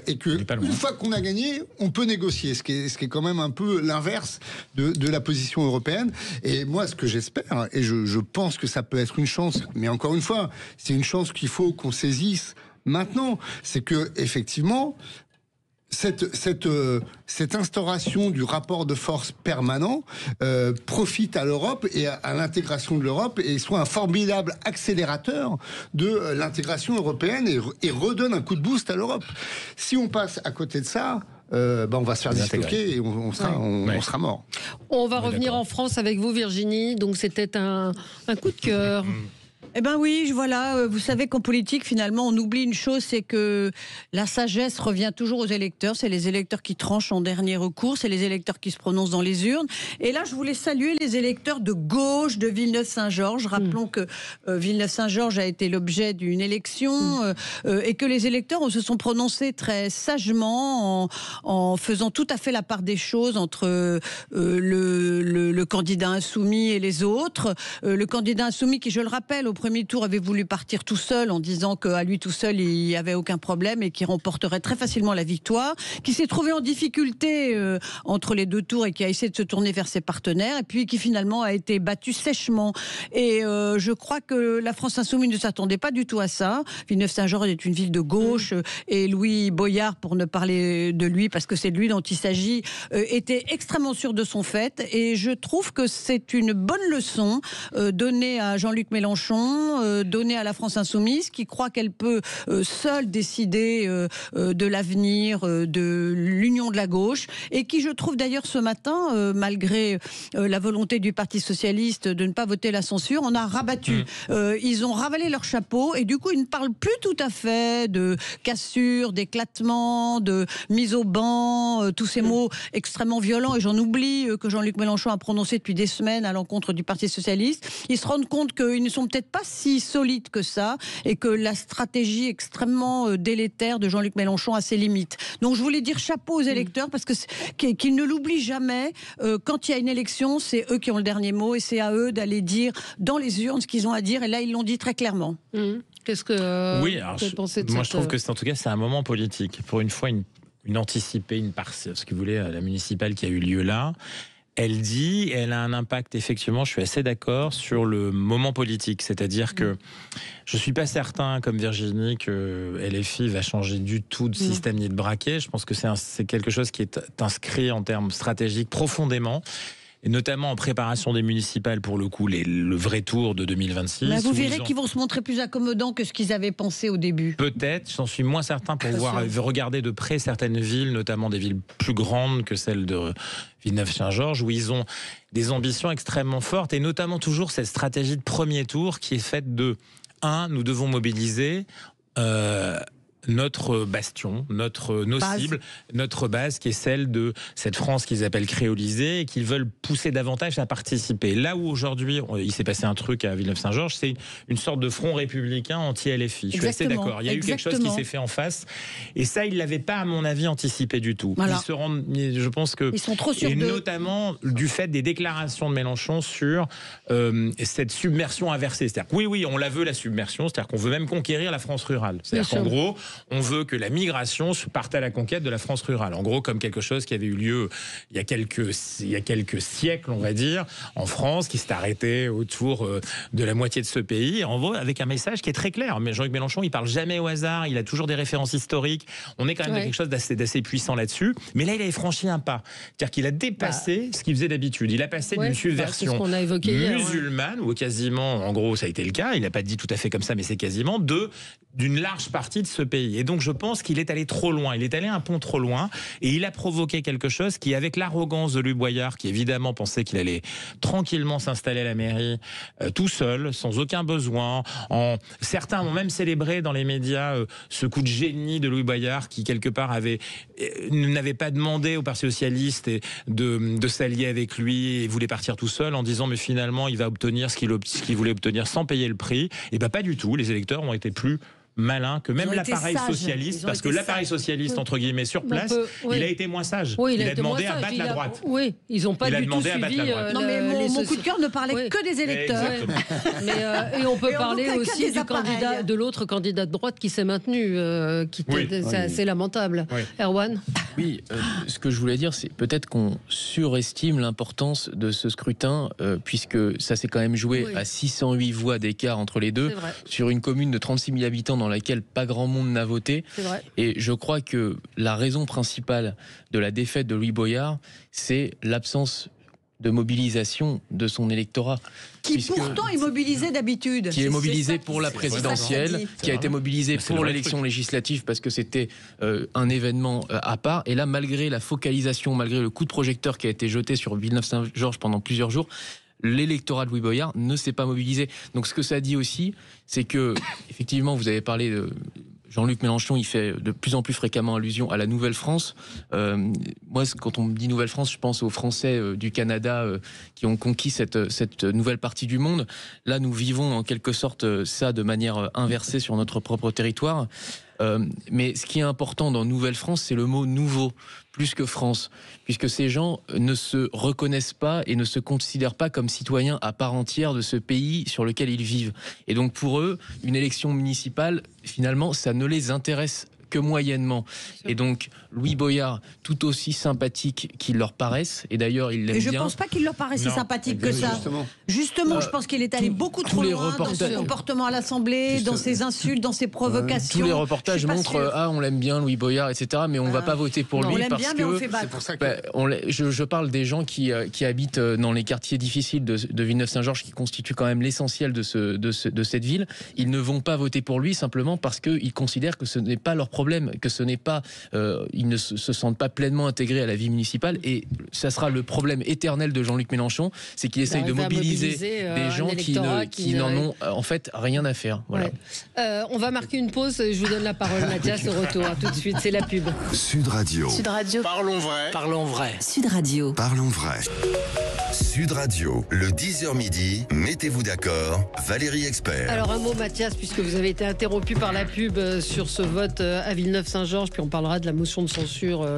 et que une fois qu'on a gagné, on peut négocier, ce qui est quand même un peu l'inverse de la position européenne. Et moi, ce que j'espère, et je pense que ça peut être une chance, mais encore une fois, c'est une chance qu'il faut qu'on saisisse maintenant, c'est que effectivement, cette instauration du rapport de force permanent profite à l'Europe et à l'intégration de l'Europe, et soit un formidable accélérateur de l'intégration européenne, et redonne un coup de boost à l'Europe. Si on passe à côté de ça, on va se faire disloquer et on sera mort. On va revenir en France avec vous, Virginie. Donc c'était un coup de cœur. Eh ben oui, voilà. Vous savez qu'en politique, finalement, on oublie une chose, c'est que la sagesse revient toujours aux électeurs. C'est les électeurs qui tranchent en dernier recours. C'est les électeurs qui se prononcent dans les urnes. Et là, je voulais saluer les électeurs de gauche de Villeneuve-Saint-Georges. Rappelons que Villeneuve-Saint-Georges a été l'objet d'une élection et que les électeurs se sont prononcés très sagement en faisant tout à fait la part des choses entre le candidat insoumis et les autres. Le candidat insoumis qui, je le rappelle, au premier tour avait voulu partir tout seul en disant qu'à lui tout seul il n'y avait aucun problème et qu'il remporterait très facilement la victoire, qui s'est trouvé en difficulté entre les deux tours et qui a essayé de se tourner vers ses partenaires, et puis qui finalement a été battu sèchement. Et je crois que la France Insoumise ne s'attendait pas du tout à ça. Villeneuve-Saint-Georges est une ville de gauche et Louis Boyard, pour ne parler de lui parce que c'est de lui dont il s'agit, était extrêmement sûr de son fait, et je trouve que c'est une bonne leçon donnée à Jean-Luc Mélenchon, donnée à la France Insoumise, qui croit qu'elle peut seule décider de l'avenir de l'union de la gauche, et qui, je trouve d'ailleurs ce matin, malgré la volonté du Parti Socialiste de ne pas voter la censure, on a rabattu. Ils ont ravalé leur chapeau, et du coup ils ne parlent plus tout à fait de cassure, d'éclatement, de mise au banc, tous ces mots extrêmement violents, et j'en oublie que Jean-Luc Mélenchon a prononcé depuis des semaines à l'encontre du Parti Socialiste. Ils se rendent compte qu'ils ne sont peut-être pas si solide que ça, et que la stratégie extrêmement délétère de Jean-Luc Mélenchon a ses limites. Donc je voulais dire chapeau aux électeurs, parce que qu'ils ne l'oublient jamais. Quand il y a une élection, c'est eux qui ont le dernier mot, et c'est à eux d'aller dire dans les urnes ce qu'ils ont à dire, et là ils l'ont dit très clairement. Qu'est-ce que oui, alors, vous pensez de moi je trouve que en tout cas c'est un moment politique. Pour une fois, une anticipée, une partie, ce que vous voulez, la municipale qui a eu lieu là. Elle a un impact, effectivement, je suis assez d'accord, sur le moment politique. C'est-à-dire que je ne suis pas certain, comme Virginie, que LFI va changer du tout de système ni de braquet. Je pense que c'est quelque chose qui est inscrit en termes stratégiques profondément. Et notamment en préparation des municipales, pour le coup, le vrai tour de 2026. Mais vous verrez qu'ils vont se montrer plus accommodants que ce qu'ils avaient pensé au début. Peut-être, j'en suis moins certain pour regarder de près certaines villes, notamment des villes plus grandes que celle de Villeneuve-Saint-Georges, où ils ont des ambitions extrêmement fortes, et notamment toujours cette stratégie de premier tour qui est faite de nous devons mobiliser notre bastion, nos cibles, notre base, qui est celle de cette France qu'ils appellent créolisée, et qu'ils veulent pousser davantage à participer. Là où aujourd'hui, il s'est passé un truc à Villeneuve-Saint-Georges, c'est une sorte de front républicain anti-LFI. Je suis assez d'accord. Il y a eu quelque chose qui s'est fait en face, et ça, ils ne l'avaient pas, à mon avis, anticipé du tout. Voilà. Ils se rendent, je pense que... Ils sont trop sûrs et notamment du fait des déclarations de Mélenchon sur cette submersion inversée. C'est-à-dire que oui, on la veut, la submersion, c'est-à-dire qu'on veut même conquérir la France rurale. C'est-à-dire qu'en gros, on veut que la migration parte à la conquête de la France rurale. En gros, comme quelque chose qui avait eu lieu il y a quelques siècles, on va dire, en France, qui s'est arrêté autour de la moitié de ce pays. En gros, avec un message qui est très clair. Mais Jean-Luc Mélenchon, il parle jamais au hasard, il a toujours des références historiques. On est quand même dans quelque chose d'assez puissant là-dessus. Mais là, il avait franchi un pas. C'est-à-dire qu'il a dépassé ce qu'il faisait d'habitude. Il a passé d'une subversion musulmane, ou quasiment, en gros, ça a été le cas, il n'a pas dit tout à fait comme ça, mais c'est quasiment, d'une large partie de ce pays. Et donc je pense qu'il est allé trop loin, il est allé un pont trop loin, et il a provoqué quelque chose qui, avec l'arrogance de Louis Boyard, qui évidemment pensait qu'il allait tranquillement s'installer à la mairie, tout seul, sans aucun besoin. Certains ont même célébré dans les médias ce coup de génie de Louis Boyard, qui quelque part n'avait pas demandé au Parti socialiste de s'allier avec lui et voulait partir tout seul, en disant mais finalement il va obtenir ce qu'il voulait obtenir sans payer le prix. Et pas du tout, les électeurs ont été plus malin que même l'appareil socialiste, parce que l'appareil socialiste, entre guillemets, sur place, il a été moins sage. Il a demandé à battre la droite. Oui, ils n'ont pas du tout suivi. Non, mais mon coup de cœur ne parlait que des électeurs. Et on peut parler aussi de l'autre candidat de droite qui s'est maintenu. C'est assez lamentable. Erwan ? Oui, ce que je voulais dire, c'est peut-être qu'on surestime l'importance de ce scrutin, puisque ça s'est quand même joué à 608 voix d'écart entre les deux, sur une commune de 36 000 habitants dans laquelle pas grand monde n'a voté. Et je crois que la raison principale de la défaite de Louis Boyard, c'est l'absence de mobilisation de son électorat. Qui pourtant est mobilisé d'habitude. Qui est mobilisé pour la présidentielle, qui a été mobilisé pour l'élection législative parce que c'était un événement à part. Et là, malgré la focalisation, malgré le coup de projecteur qui a été jeté sur Villeneuve-Saint-Georges pendant plusieurs jours, l'électorat de Louis Boyard ne s'est pas mobilisé. Donc ce que ça dit aussi, c'est que, effectivement, vous avez parlé de Jean-Luc Mélenchon, il fait de plus en plus fréquemment allusion à la Nouvelle-France. Moi, quand on me dit Nouvelle-France, je pense aux Français du Canada qui ont conquis cette nouvelle partie du monde. Là, nous vivons en quelque sorte ça de manière inversée sur notre propre territoire. Mais ce qui est important dans Nouvelle-France, c'est le mot « nouveau », plus que France, puisque ces gens ne se reconnaissent pas et ne se considèrent pas comme citoyens à part entière de ce pays sur lequel ils vivent. Et donc pour eux, une élection municipale, finalement, ça ne les intéresse que moyennement. Et donc, Louis Boyard, tout aussi sympathique qu'il leur paraisse, et d'ailleurs, il l'aime bien. Et je ne pense pas qu'il leur paraissait sympathique que ça. Justement, je pense qu'il est allé beaucoup trop loin dans son comportement à l'Assemblée, dans ses insultes, dans ses provocations. Tous les reportages montrent, on l'aime bien, Louis Boyard, etc., mais on ne va pas voter pour lui parce que... C'est pour ça que... je parle des gens qui habitent dans les quartiers difficiles de Villeneuve-Saint-Georges, qui constituent quand même l'essentiel de cette ville. Ils ne vont pas voter pour lui simplement parce qu'ils considèrent que ce n'est pas leur problème, que ce n'est pas, ils ne se sentent pas pleinement intégrés à la vie municipale, et ça sera le problème éternel de Jean-Luc Mélenchon, c'est qu'il essaye de mobiliser des gens qui n'en ont en fait rien à faire. Voilà. On va marquer une pause, je vous donne la parole, Mathias, au retour. À tout de suite, c'est la pub. Sud Radio. Sud Radio. Parlons vrai. Parlons vrai. Sud Radio. Parlons vrai. Sud Radio, le 10h midi, mettez-vous d'accord, Valérie Expert. Alors un mot, Mathias, puisque vous avez été interrompu par la pub sur ce vote à Villeneuve-Saint-Georges, puis on parlera de la motion de censure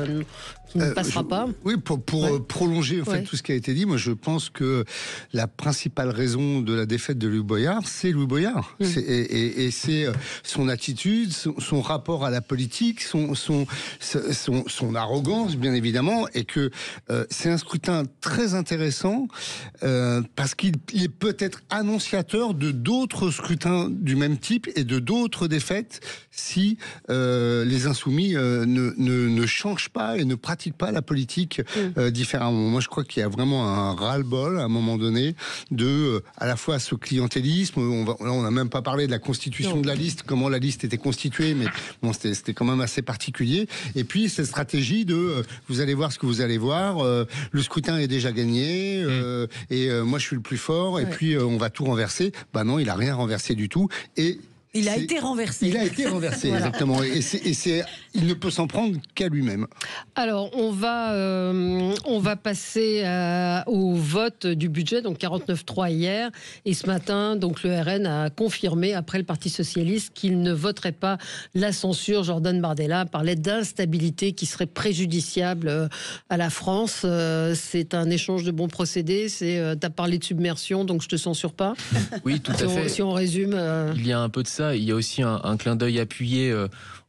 qui ne passera pas. Oui, pour prolonger en fait tout ce qui a été dit, moi je pense que la principale raison de la défaite de Louis Boyard, c'est Louis Boyard. Et c'est son attitude, son rapport à la politique, son arrogance, bien évidemment, et que c'est un scrutin très intéressant parce qu'il est peut-être annonciateur de d'autres scrutins du même type et de d'autres défaites si les insoumis ne changent pas et ne pratiquent pas la politique différemment. Moi, je crois qu'il y a vraiment un ras-le-bol à un moment donné de à la fois ce clientélisme. On n'a même pas parlé de la constitution de la liste, comment la liste était constituée, mais bon, c'était quand même assez particulier. Et puis cette stratégie de vous allez voir ce que vous allez voir. Le scrutin est déjà gagné et moi je suis le plus fort. Et puis on va tout renverser. Bah non, il a rien renversé du tout. Et il a été renversé. Il a été renversé, exactement. Et il ne peut s'en prendre qu'à lui-même. Alors, on va passer au vote du budget, donc 49.3 hier. Et ce matin, donc le RN a confirmé, après le Parti Socialiste, qu'il ne voterait pas la censure. Jordan Bardella parlait d'instabilité qui serait préjudiciable à la France. C'est un échange de bons procédés. T'as parlé de submersion, donc je te censure pas. Oui, tout à fait. Si on résume... Il y a un peu de ça. Il y a aussi un clin d'œil appuyé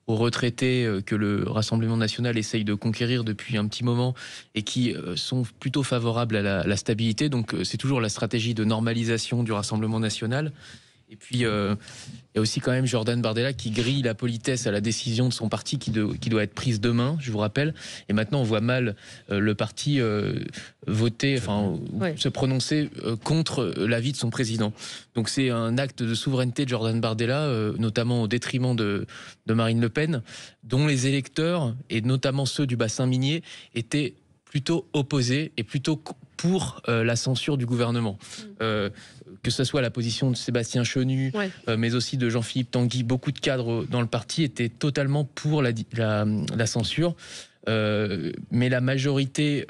aux retraités que le Rassemblement national essaye de conquérir depuis un petit moment et qui sont plutôt favorables à la stabilité. Donc c'est toujours la stratégie de normalisation du Rassemblement national. Et puis, il y a aussi quand même Jordan Bardella qui grille la politesse à la décision de son parti qui doit être prise demain, je vous rappelle. Et maintenant, on voit mal le parti voter, se prononcer contre l'avis de son président. Donc c'est un acte de souveraineté de Jordan Bardella, notamment au détriment de Marine Le Pen, dont les électeurs, et notamment ceux du bassin minier, étaient plutôt opposés et plutôt pour la censure du gouvernement. Que ce soit la position de Sébastien Chenu, mais aussi de Jean-Philippe Tanguy, beaucoup de cadres dans le parti étaient totalement pour la censure. Mais la majorité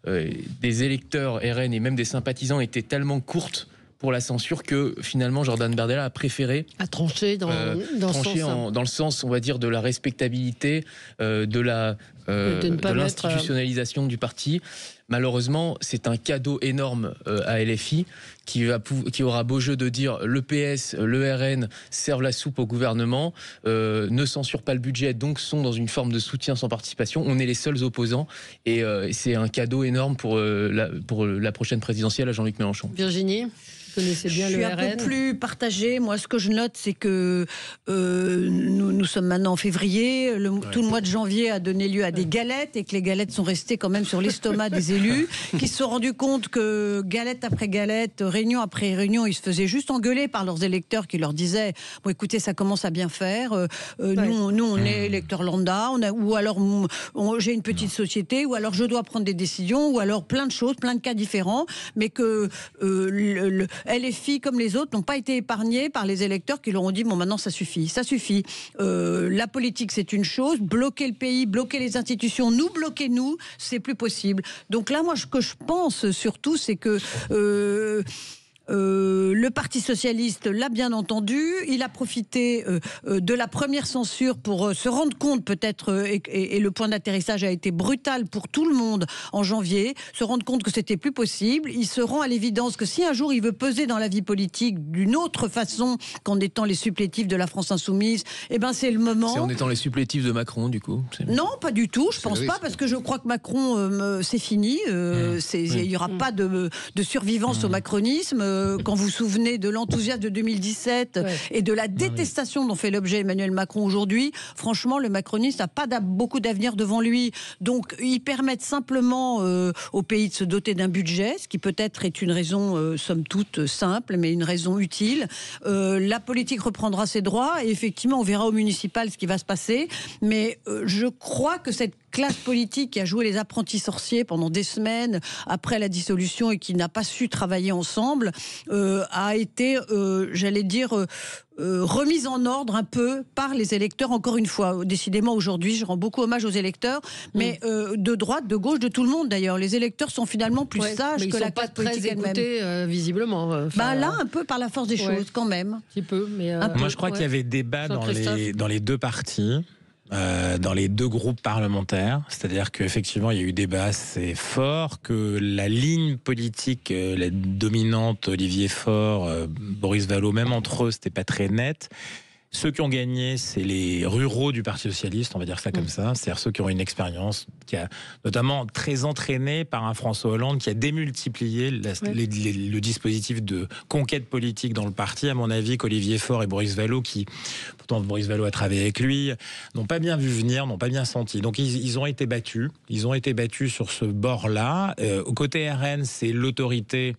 des électeurs RN et même des sympathisants était tellement courte pour la censure que finalement Jordan Bardella a préféré trancher dans le sens, on va dire, de la respectabilité, de l'institutionnalisation du parti. Malheureusement, c'est un cadeau énorme à LFI qui aura beau jeu de dire le PS, le RN servent la soupe au gouvernement, ne censurent pas le budget, donc sont dans une forme de soutien sans participation. On est les seuls opposants et c'est un cadeau énorme pour la prochaine présidentielle à Jean-Luc Mélenchon. Virginie ? Connaissez bien le RN. Je suis un peu plus partagée. Moi, ce que je note, c'est que nous sommes maintenant en février. Tout le mois de janvier a donné lieu à des galettes et que les galettes sont restées quand même sur l'estomac des élus qui se sont rendus compte que galette après galette, réunion après réunion, ils se faisaient juste engueuler par leurs électeurs qui leur disaient « Bon, écoutez, ça commence à bien faire. Nous, on est électeurs lambda. Ou alors, j'ai une petite société. Ou alors, je dois prendre des décisions. Ou alors, plein de choses, plein de cas différents. Mais que LFI, comme les autres, n'ont pas été épargnés par les électeurs qui leur ont dit « Bon, maintenant, ça suffit. Ça suffit. La politique, c'est une chose. Bloquer le pays, bloquer les institutions, nous bloquer, nous, c'est plus possible. » Donc là, moi, ce que je pense surtout, c'est que le Parti socialiste l'a bien entendu, il a profité de la première censure pour se rendre compte peut-être, et le point d'atterrissage a été brutal pour tout le monde en janvier, se rendre compte que c'était plus possible. Il se rend à l'évidence que si un jour il veut peser dans la vie politique d'une autre façon qu'en étant les supplétifs de la France Insoumise, eh ben c'est le moment. C'est en étant les supplétifs de Macron, du coup. Non, pas du tout, je pense pas, parce que je crois que Macron, c'est fini, il n'y aura pas de survivance au macronisme. Quand vous vous souvenez de l'enthousiasme de 2017 et de la détestation dont fait l'objet Emmanuel Macron aujourd'hui, franchement, le macroniste n'a pas beaucoup d'avenir devant lui. Donc, ils permettent simplement au pays de se doter d'un budget, ce qui peut-être est une raison, somme toute, simple, mais une raison utile. La politique reprendra ses droits et effectivement, on verra au municipal ce qui va se passer. Mais je crois que cette classe politique qui a joué les apprentis sorciers pendant des semaines après la dissolution et qui n'a pas su travailler ensemble, a été, j'allais dire, remise en ordre un peu par les électeurs, encore une fois. Décidément, aujourd'hui, je rends beaucoup hommage aux électeurs, mais de droite, de gauche, de tout le monde d'ailleurs. Les électeurs sont finalement plus sages que la classe politique elle-même. Ils ne sont pas très écoutés, visiblement. Là, un peu par la force des choses, quand même. Un petit peu, mais moi, je crois qu'il y avait débat dans les deux partis. Dans les deux groupes parlementaires, c'est-à-dire qu'effectivement il y a eu débat assez fort, que la ligne politique la dominante, Olivier Faure, Boris Vallaud, même entre eux, c'était pas très net. Ceux qui ont gagné, c'est les ruraux du Parti socialiste, on va dire ça comme ça, c'est-à-dire ceux qui ont une expérience, qui a notamment très entraînée par un François Hollande qui a démultiplié le dispositif de conquête politique dans le parti. À mon avis, qu'Olivier Faure et Boris Vallaud, qui, pourtant Boris Vallaud a travaillé avec lui, n'ont pas bien vu venir, n'ont pas bien senti. Donc ils ont été battus. Ils ont été battus sur ce bord-là. Au côté RN, c'est l'autorité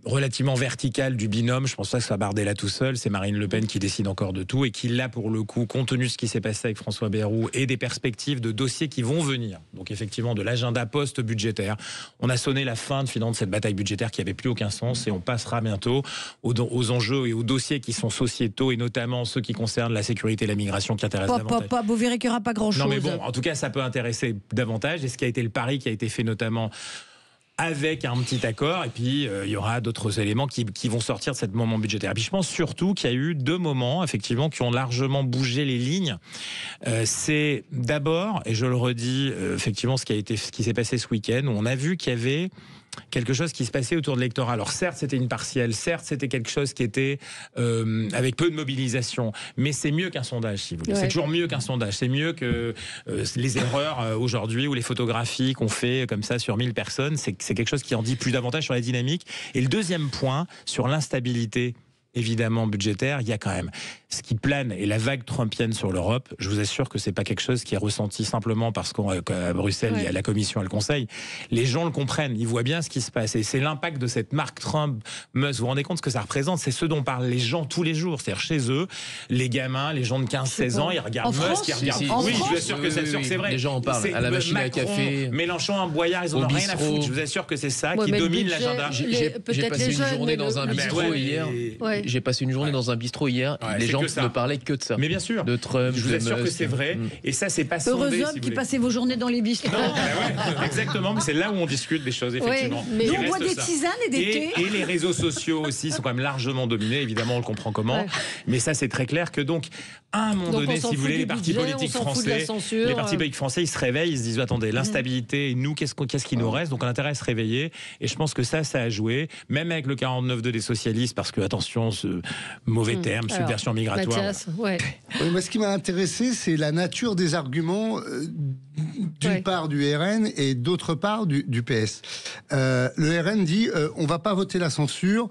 relativement verticale du binôme. Je pense pas que ce soit Bardella tout seul, c'est Marine Le Pen qui décide encore de tout et qui, là, pour le coup, compte tenu de ce qui s'est passé avec François Bayrou et des perspectives de dossiers qui vont venir, donc effectivement de l'agenda post-budgétaire, on a sonné la fin de cette bataille budgétaire qui avait plus aucun sens et on passera bientôt aux enjeux et aux dossiers qui sont sociétaux et notamment ceux qui concernent la sécurité et la migration qui intéressent davantage. Vous verrez qu'il n'y aura pas grand-chose. Non mais bon, en tout cas, ça peut intéresser davantage et ce qui a été le pari qui a été fait notamment avec un petit accord, et puis il y aura d'autres éléments qui vont sortir de ce moment budgétaire. Et puis je pense surtout qu'il y a eu deux moments, effectivement, qui ont largement bougé les lignes. C'est d'abord, et je le redis, effectivement, ce qui s'est passé ce week-end, où on a vu qu'il y avait quelque chose qui se passait autour de l'électorat. Alors certes, c'était une partielle, certes, c'était quelque chose qui était avec peu de mobilisation, mais c'est mieux qu'un sondage, si vous voulez. C'est toujours mieux qu'un sondage. C'est mieux que les erreurs aujourd'hui ou les photographies qu'on fait comme ça sur 1000 personnes. C'est quelque chose qui en dit plus davantage sur la dynamique. Et le deuxième point, sur l'instabilité évidemment budgétaire, il y a quand même ce qui plane et la vague trumpienne sur l'Europe. Je vous assure que c'est pas quelque chose qui est ressenti simplement parce qu'à Bruxelles, il y a la Commission et le Conseil. Les gens le comprennent, ils voient bien ce qui se passe. Et c'est l'impact de cette marque Trump, Musk. Vous vous rendez compte ce que ça représente? C'est ce dont parlent les gens tous les jours. C'est-à-dire chez eux, les gamins, les gens de 15-16 ans, ils regardent Musk, ils regardent... Oui, je vous assure que c'est vrai. Les gens en parlent à la machine à café. Mélenchon, Boyard, ils en ont rien à foutre. Je vous assure que c'est ça qui domine l'agenda. J'ai passé une journée dans un bistrot hier. J'ai passé une journée dans un bistrot hier. Les gens ne parlaient que de ça. Mais bien sûr. De Trump, je vous assure que c'est vrai. Et ça, c'est pas sondé. Heureux homme qui passait vos journées dans les bistrots. Exactement, mais c'est là où on discute des choses, effectivement. Mais on boit des tisanes et des thés. Et les réseaux sociaux aussi sont quand même largement dominés. Évidemment, on le comprend comment. Mais ça, c'est très clair que donc, à un moment donné, si vous voulez, les partis politiques français, ils se réveillent, ils se disent attendez, l'instabilité, nous, qu'est-ce qui nous reste? Donc, on a intérêt à se réveiller. Et je pense que ça a joué, même avec le 49.2 des socialistes, parce que attention, ce mauvais terme, subversion migratoire. Mathias, moi, ce qui m'a intéressé, c'est la nature des arguments d'une part du RN et d'autre part du PS. Le RN dit on va pas voter la censure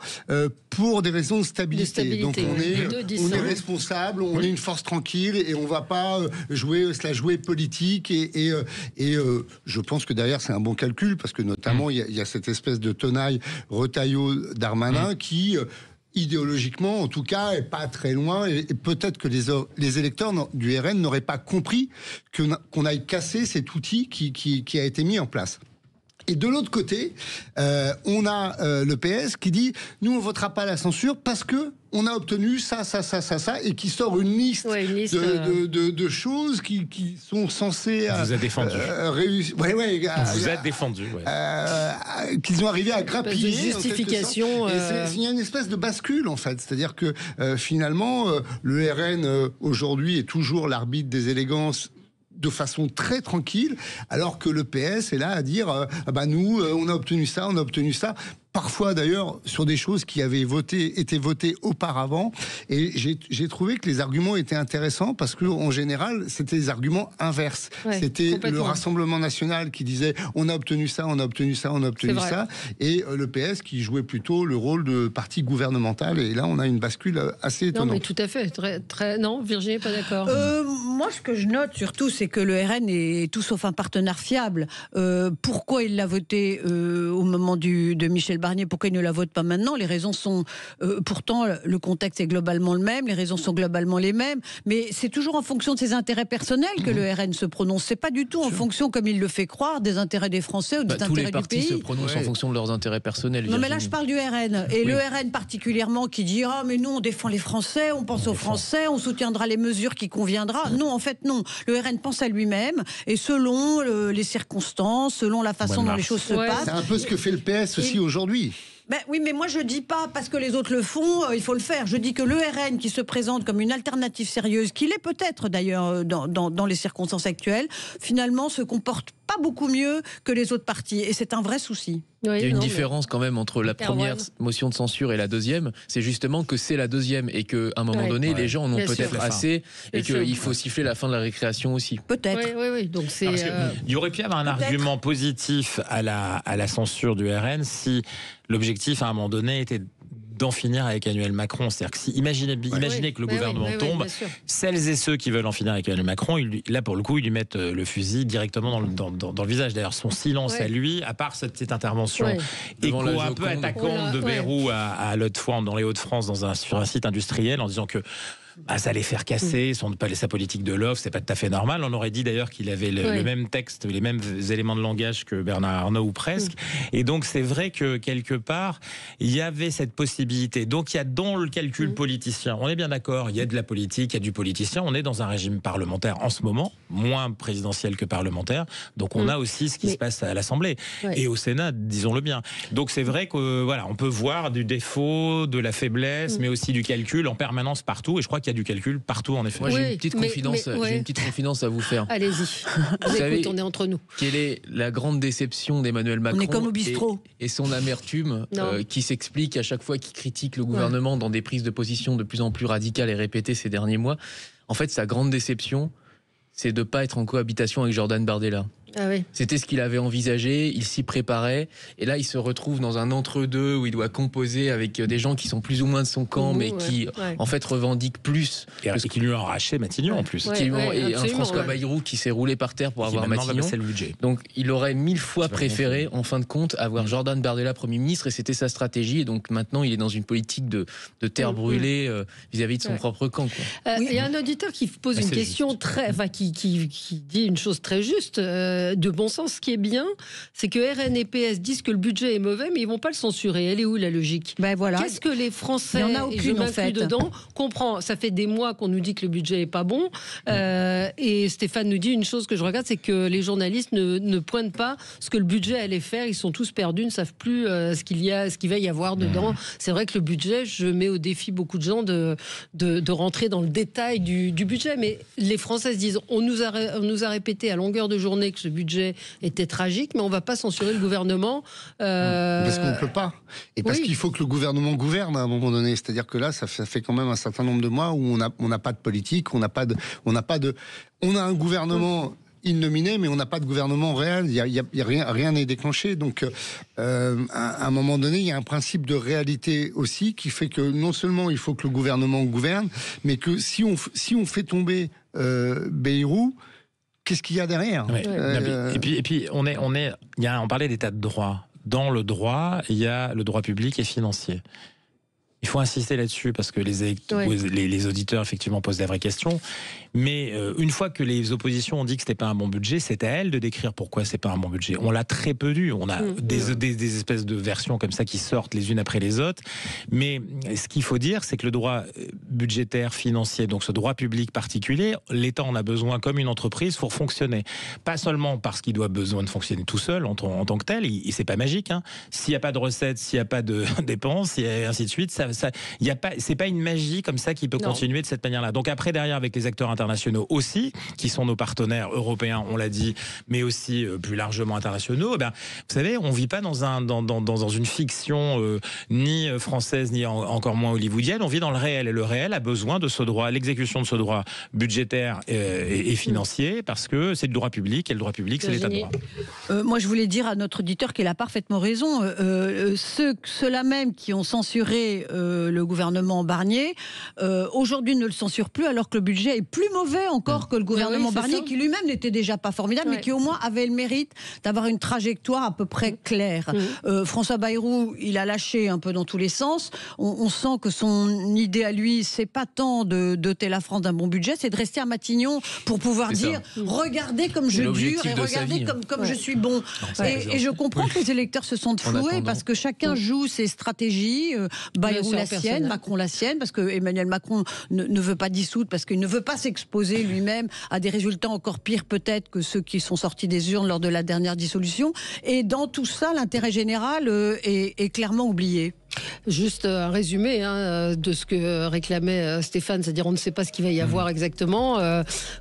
pour des raisons de stabilité. Donc on est responsable, on est une force tranquille et on va pas jouer politique et je pense que derrière c'est un bon calcul parce que notamment il y a cette espèce de tenaille Retailleau-Darmanin qui idéologiquement, en tout cas, est pas très loin. Et peut-être que les électeurs du RN n'auraient pas compris qu'on aille casser cet outil qui a été mis en place. Et de l'autre côté, on a le PS qui dit nous on votera pas la censure parce que on a obtenu ça, et qui sort une liste, de choses qui sont censées vous a défendu. Réussir. Vous a défendu. Qu'ils ont arrivé à grappiller. Justification. Il y a une espèce de bascule en fait, c'est-à-dire que finalement le RN aujourd'hui est toujours l'arbitre des élégances de façon très tranquille, alors que le PS est là à dire nous, on a obtenu ça. Parfois d'ailleurs sur des choses qui avaient été votées auparavant, et j'ai trouvé que les arguments étaient intéressants parce que en général c'était des arguments inverses. C'était le Rassemblement national qui disait on a obtenu ça, et le PS qui jouait plutôt le rôle de parti gouvernemental, et là on a une bascule assez étonnante. Non mais tout à fait, très non, Virginie pas d'accord. Moi ce que je note surtout c'est que le RN est tout sauf un partenaire fiable. Pourquoi il l'a voté au moment de Michel Barnier, pourquoi il ne la vote pas maintenant? Les raisons sont... pourtant, le contexte est globalement le même, les raisons sont globalement les mêmes, mais c'est toujours en fonction de ses intérêts personnels que le RN se prononce. C'est pas du tout en fonction, comme il le fait croire, des intérêts des Français ou des intérêts du pays. Tous les partis se prononcent en fonction de leurs intérêts personnels. Non, mais là, je parle du RN. Et le RN particulièrement qui dit « Ah, mais nous, on défend les Français, on pense aux Français, on soutiendra les mesures qui conviendra. » Non, en fait, non. Le RN pense à lui-même, et selon les circonstances, selon la façon dont les choses se passent... C'est un peu ce que fait le PS aussi aujourd'hui. Oui, mais moi je dis pas parce que les autres le font, il faut le faire. Je dis que le RN qui se présente comme une alternative sérieuse, qu'il est peut-être d'ailleurs dans les circonstances actuelles, finalement se comporte pas beaucoup mieux que les autres partis, et c'est un vrai souci. Il y a une différence quand même entre la première motion de censure et la deuxième, c'est justement que c'est la deuxième et qu'à un moment donné, les gens en ont peut-être assez et qu'il faut siffler la fin de la récréation aussi. Peut-être. Oui. Donc c'est. Il y aurait pu y avoir un argument positif à la censure du RN si l'objectif à un moment donné était d'en finir avec Emmanuel Macron. C'est-à-dire que imaginez que le gouvernement tombe, celles et ceux qui veulent en finir avec Emmanuel Macron, là pour le coup, ils lui mettent le fusil directement dans le visage. D'ailleurs, son silence à lui, à part cette petite intervention écho un peu attaquante de Bayrou à l'Haute-France, dans les Hauts-de-France, sur un site industriel, en disant que ça allait faire casser sa politique de l'offre, c'est pas tout à fait normal. On aurait dit d'ailleurs qu'il avait le même texte, les mêmes éléments de langage que Bernard Arnault ou presque. Et donc c'est vrai que quelque part il y avait cette possibilité. Donc il y a dans le calcul politicien, on est bien d'accord, il y a de la politique, il y a du politicien. On est dans un régime parlementaire en ce moment, moins présidentiel que parlementaire. Donc on a aussi ce qui se passe à l'Assemblée et au Sénat, disons-le bien. Donc c'est vrai que on peut voir du défaut, de la faiblesse, mais aussi du calcul en permanence partout. Et je crois qu'il y a du calcul partout, en effet. Moi, j'ai une petite confidence à vous faire. Allez-y. Vous savez, on est entre nous. Quelle est la grande déception d'Emmanuel Macron? On est comme au bistrot. Et son amertume qui s'explique à chaque fois qu'il critique le gouvernement dans des prises de position de plus en plus radicales et répétées ces derniers mois. En fait, sa grande déception, c'est de ne pas être en cohabitation avec Jordan Bardella. Ah oui. C'était ce qu'il avait envisagé, il s'y préparait, et là il se retrouve dans un entre-deux où il doit composer avec des gens qui sont plus ou moins de son camp, mais qui en fait revendiquent plus. Et qui lui ont arraché Matignon en plus. Et un François Bayrou qui s'est roulé par terre pour avoir Matignon. Le budget. Donc il aurait 1000 fois préféré, en fin de compte, avoir Jordan Bardella Premier ministre, et c'était sa stratégie. Et donc maintenant il est dans une politique de terre brûlée vis-à-vis de son propre camp. Il y a un auditeur qui pose une question qui dit une chose très juste, de bon sens. Ce qui est bien, c'est que RN et PS disent que le budget est mauvais, mais ils vont pas le censurer. Elle est où la logique? Voilà. Qu'est-ce que les Français, et je m'inclus dedans, comprend? Ça fait des mois qu'on nous dit que le budget est pas bon, et Stéphane nous dit une chose que je regarde, c'est que les journalistes ne pointent pas ce que le budget allait faire. Ils sont tous perdus, ne savent plus ce qu'il va y avoir dedans. C'est vrai que le budget, je mets au défi beaucoup de gens de rentrer dans le détail du budget, mais les Français se disent, on nous a répété à longueur de journée que ce budget était tragique, mais on ne va pas censurer le gouvernement. Parce qu'on ne peut pas. Et parce qu'il faut que le gouvernement gouverne à un moment donné. C'est-à-dire que là, ça fait quand même un certain nombre de mois où on n'a pas de politique, on a un gouvernement innominé, mais on n'a pas de gouvernement réel. Rien n'est déclenché. Donc, à un moment donné, il y a un principe de réalité aussi qui fait que non seulement il faut que le gouvernement gouverne, mais que si on fait tomber Bayrou, qu'est-ce qu'il y a derrière? Et puis on parlait d'état de droit. Dans le droit, il y a le droit public et financier. Il faut insister là-dessus parce que les auditeurs effectivement posent des vraies questions. Mais une fois que les oppositions ont dit que c'était pas un bon budget, c'est à elles de décrire pourquoi c'est pas un bon budget. On l'a très peu vu. On a des espèces de versions comme ça qui sortent les unes après les autres. Mais ce qu'il faut dire, c'est que le droit budgétaire, financier, donc ce droit public particulier, l'État en a besoin comme une entreprise pour fonctionner. Pas seulement parce qu'il doit besoin de fonctionner tout seul en tant que tel. C'est pas magique. S'il n'y a pas de recettes, s'il n'y a pas de dépenses, et ainsi de suite, c'est pas une magie comme ça qui peut continuer de cette manière-là. Donc après, derrière, avec les acteurs internationaux aussi, qui sont nos partenaires européens, on l'a dit, mais aussi plus largement internationaux, vous savez, on vit pas dans une fiction ni française, ni encore moins hollywoodienne, on vit dans le réel, et le réel a besoin de ce droit, l'exécution de ce droit budgétaire et financier, parce que c'est le droit public, et le droit public, c'est l'état de droit. Moi, je voulais dire à notre auditeur qu'il a parfaitement raison. Ceux-là même qui ont censuré le gouvernement Barnier, aujourd'hui ne le censurent plus, alors que le budget est plus mauvais encore que le gouvernement Barnier, qui lui-même n'était déjà pas formidable, mais qui au moins avait le mérite d'avoir une trajectoire à peu près claire. François Bayrou, il a lâché un peu dans tous les sens. On sent que son idée à lui, c'est pas tant de doter la France d'un bon budget, c'est de rester à Matignon pour pouvoir dire regardez comme je dure et regardez comme je suis bon. Et je comprends que les électeurs se sentent floués parce que chacun joue ses stratégies. Bayrou la sienne, Macron la sienne, parce que Emmanuel Macron ne veut pas dissoudre, parce qu'il ne veut pas s'exposer lui-même à des résultats encore pires peut-être que ceux qui sont sortis des urnes lors de la dernière dissolution. Et dans tout ça, l'intérêt général est clairement oublié. Juste un résumé de ce que réclamait Stéphane, c'est-à-dire on ne sait pas ce qu'il va y avoir exactement.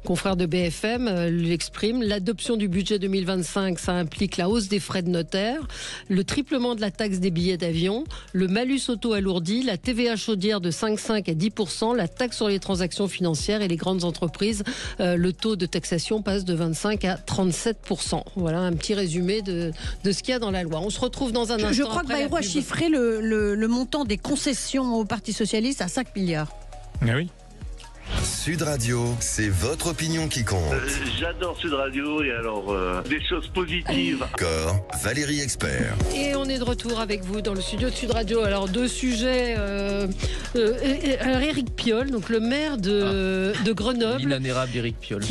Confrère de BFM l'exprime. L'adoption du budget 2025, ça implique la hausse des frais de notaire, le triplement de la taxe des billets d'avion, le malus auto alourdi, la TVA chaudière de 5,5 à 10%, la taxe sur les transactions financières et les grandes entreprises. Le taux de taxation passe de 25 à 37%. Voilà un petit résumé de ce qu'il y a dans la loi. On se retrouve dans un instant. Je crois que Bayrou a chiffré le montant des concessions au Parti Socialiste à 5 milliards. Ah oui. Sud Radio, c'est votre opinion qui compte. J'adore Sud Radio et alors des choses positives. Corps, Valérie Expert. Et on est de retour avec vous dans le studio de Sud Radio. Alors deux sujets. Éric Piolle, donc le maire de Grenoble. L'inérable Éric Piolle.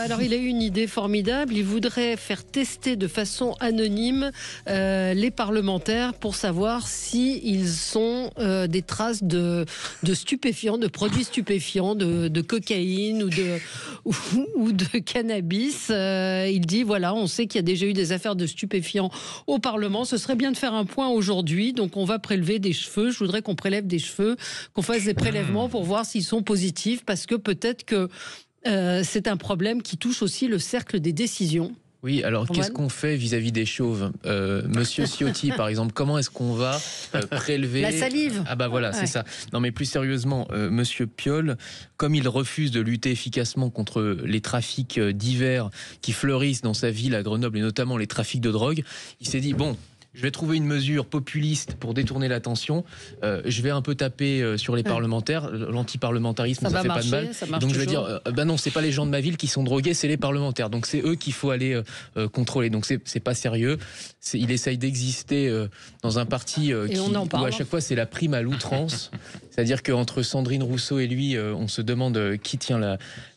Alors il a eu une idée formidable. Il voudrait faire tester de façon anonyme les parlementaires pour savoir s'ils sont des traces de stupéfiants, de produits stupéfiants, de cocaïne ou de cannabis. Il dit, voilà, on sait qu'il y a déjà eu des affaires de stupéfiants au Parlement. Ce serait bien de faire un point aujourd'hui. Donc, on va prélever des cheveux. Je voudrais qu'on prélève des cheveux, qu'on fasse des prélèvements pour voir s'ils sont positifs. Parce que peut-être que c'est un problème qui touche aussi le cercle des décisions. Oui, alors qu'est-ce qu'on fait vis-à-vis des chauves, Monsieur Ciotti, par exemple, comment est-ce qu'on va prélever la salive? Ah bah voilà, c'est ça. Non mais plus sérieusement, Monsieur Piolle, comme il refuse de lutter efficacement contre les trafics divers qui fleurissent dans sa ville à Grenoble et notamment les trafics de drogue, il s'est dit bon. Je vais trouver une mesure populiste pour détourner l'attention. Je vais un peu taper sur les parlementaires. L'antiparlementarisme, ça fait pas de mal. Donc je vais dire, non, c'est pas les gens de ma ville qui sont drogués, c'est les parlementaires. Donc c'est eux qu'il faut aller contrôler. Donc c'est pas sérieux. Il essaye d'exister dans un parti où à chaque fois c'est la prime à l'outrance. C'est-à-dire qu'entre Sandrine Rousseau et lui, on se demande qui tient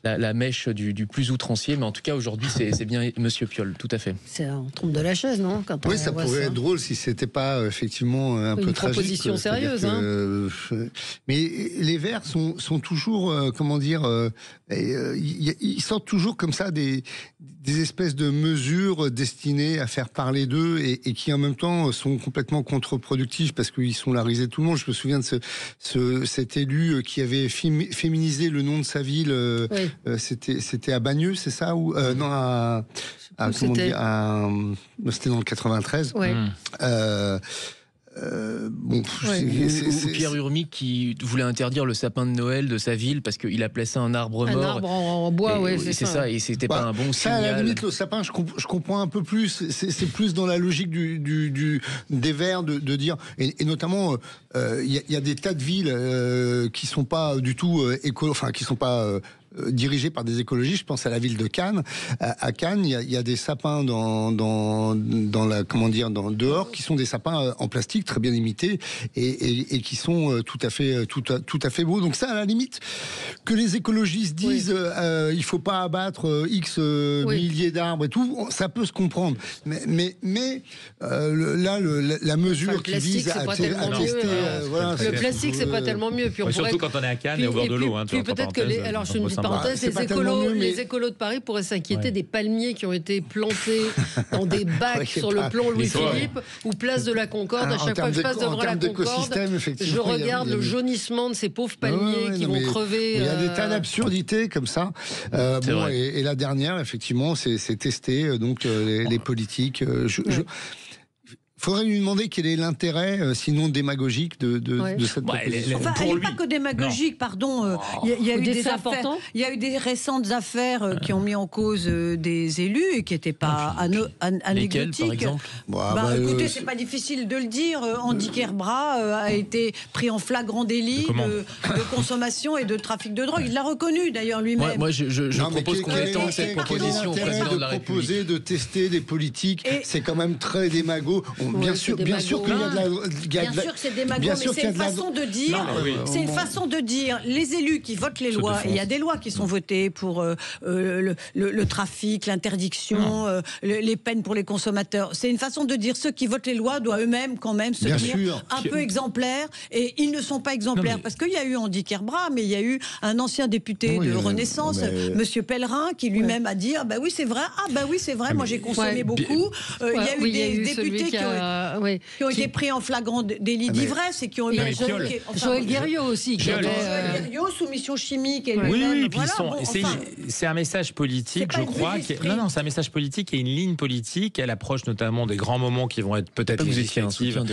la mèche du plus outrancier. Mais en tout cas, aujourd'hui, c'est bien Monsieur Piolle, tout à fait. C'est on trompe de la chaise, non? Oui, ça pourrait être drôle si c'était pas effectivement un peu tragique. Une proposition sérieuse. Mais les Verts sont toujours, comment dire, ils sortent toujours comme ça des espèces de mesures destinées à faire parler d'eux et qui en même temps sont complètement contre-productives parce qu'ils sont la risée de tout le monde. Je me souviens de cet élu qui avait féminisé le nom de sa ville. C'était à Bagneux, c'est ça ou non c'était dans le 93. Ouais. Ou Pierre Urmic qui voulait interdire le sapin de Noël de sa ville parce qu'il appelait ça un arbre mort. Un arbre en bois, c'est ça. Et c'était pas un bon signal. À la limite, le sapin, je comprends un peu plus. C'est plus dans la logique des Verts de dire, et notamment, il y a des tas de villes qui sont pas du tout qui sont pas dirigé par des écologistes. Je pense à la ville de Cannes. À Cannes, il y a des sapins dans la, comment dire, dehors, qui sont des sapins en plastique très bien imités et qui sont tout à fait beaux. Donc ça, à la limite, que les écologistes disent il faut pas abattre X milliers d'arbres et tout, ça peut se comprendre. Mais la mesure qui vise à tester, le plastique, c'est pas tellement mieux. Puis surtout quand on est à Cannes et au bord de l'eau. Puis peut-être que alors je ne parenthèse, les écolos de Paris pourraient s'inquiéter des palmiers qui ont été plantés dans des bacs sur le plomb Louis-Philippe ou place de la Concorde. À chaque fois que je passe devant la Concorde, je regarde le jaunissement de ces pauvres palmiers qui vont crever. Il y a des tas d'absurdités comme ça. Et la dernière, effectivement, c'est tester donc les politiques. Il faudrait lui demander quel est l'intérêt, sinon démagogique, de cette proposition. Elle n'est pas que démagogique, pardon. Il y a eu des affaires. Il y a eu des récentes affaires qui ont mis en cause des élus et qui n'étaient pas anecdotiques. Lesquels, par exemple écoutez, c'est pas difficile de le dire. Andy Kerbrat a été pris en flagrant délit de consommation et de trafic de drogue. Il l'a reconnu d'ailleurs lui-même. Moi, je propose qu'on étende cette proposition au président de la République. Proposer de tester des politiques, c'est quand même très démago. Bien sûr qu'il y a de la... Bien sûr que c'est démago, mais c'est une façon de dire... C'est une façon de dire, les élus qui votent les lois, et il y a des lois qui sont votées pour le trafic, l'interdiction, les peines pour les consommateurs. C'est une façon de dire, ceux qui votent les lois doivent eux-mêmes quand même se tenir un peu exemplaires, et ils ne sont pas exemplaires, parce qu'il y a eu Andy Kerbrat, mais il y a eu un ancien député de Renaissance, Monsieur Pellerin, qui lui-même a dit, oui c'est vrai, moi j'ai consommé beaucoup. Il y a eu des députés qui ont été pris en flagrant délit d'ivresse et qui ont eu Joël Guerriot aussi. Joël Guerriot, soumission chimique. C'est un message politique, je crois. Non, c'est un message politique et une ligne politique à l'approche notamment des grands moments qui vont être peut-être législatives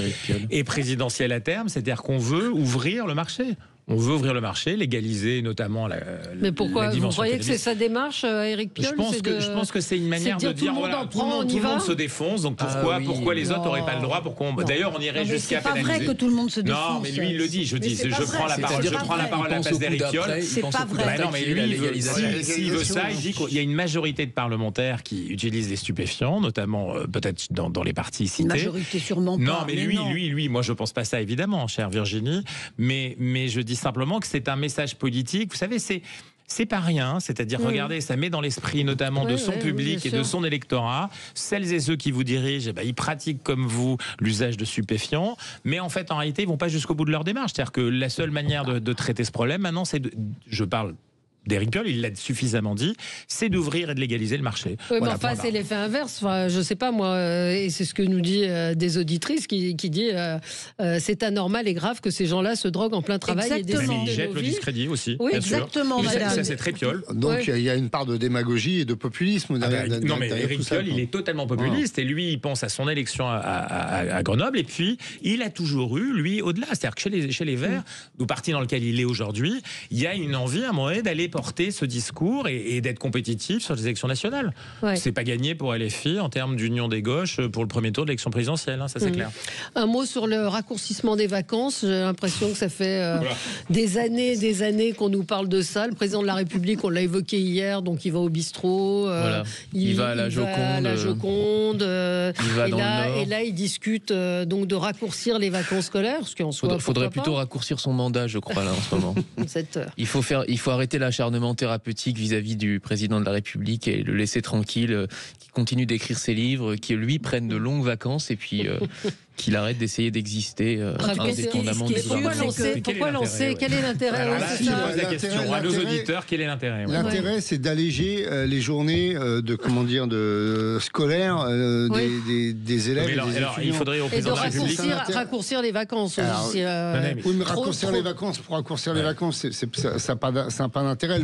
et présidentielles à terme. C'est-à-dire qu'on veut ouvrir le marché. On veut ouvrir le marché, légaliser notamment la Mais pourquoi vous croyez que c'est sa démarche, Éric Piolle? Je pense que c'est une manière de dire voilà, tout le monde se défonce, donc pourquoi les autres n'auraient pas le droit? D'ailleurs, on irait jusqu'à pénaliser. C'est pas vrai que tout le monde se défonce. Non, mais lui, il le dit. Je prends la parole à la place d'Éric Piolle. C'est pas vrai. Non, mais lui, s'il veut ça, il dit qu'il y a une majorité de parlementaires qui utilisent des stupéfiants, notamment peut-être dans les partis cités. Une majorité sûrement pas. Non, mais lui, moi je pense pas ça évidemment, chère Virginie, mais je dis simplement que c'est un message politique. Vous savez, c'est pas rien, c'est-à-dire, regardez, ça met dans l'esprit notamment de son public et de son électorat, celles et ceux qui vous dirigent, ils pratiquent comme vous l'usage de stupéfiants, mais en fait, en réalité, ils vont pas jusqu'au bout de leur démarche. C'est-à-dire que la seule manière de traiter ce problème, maintenant, je parle d'Éric Piolle, il l'a suffisamment dit, c'est d'ouvrir et de légaliser le marché. Oui, mais enfin, c'est l'effet inverse. Enfin, je sais pas, moi, et c'est ce que nous dit des auditrices qui dit c'est anormal et grave que ces gens-là se droguent en plein travail. Exactement. Et ils jettent le discrédit aussi. Oui, bien exactement, sûr. madame. Ça, c'est très Piolle. Donc, il y a une part de démagogie et de populisme. Non, mais Éric Piolle, il est totalement populiste. Et lui, il pense à son élection à Grenoble. Et puis, il a toujours eu, lui, au-delà. C'est-à-dire que chez les Verts, le parti dans lequel il est aujourd'hui, il y a une envie, à un moment donné, d'aller porter ce discours et d'être compétitif sur les élections nationales. Ouais. C'est pas gagné pour LFI en termes d'union des gauches pour le premier tour de l'élection présidentielle, ça c'est clair. Un mot sur le raccourcissement des vacances. J'ai l'impression que ça fait des années qu'on nous parle de ça. Le président de la République, on l'a évoqué hier, donc il va au bistrot, il va à la Joconde, il va dans le Nord. Et là, il discute donc de raccourcir les vacances scolaires. Il faudrait plutôt raccourcir son mandat, je crois, là, en ce moment. Il faut arrêter l'acharnement thérapeutique vis-à-vis du président de la République et le laisser tranquille, qui continue d'écrire ses livres, qui lui prenne de longues vacances et puis qu'il arrête d'essayer d'exister indépendamment des Pourquoi lancer Quel est l'intérêt? Alors là, je pose la question à nos auditeurs, quel est l'intérêt? L'intérêt, c'est d'alléger les journées de scolaires des élèves. Alors, il faudrait au président de la République raccourcir les vacances. Oui, mais raccourcir les vacances pour raccourcir les vacances, ça n'a pas d'intérêt.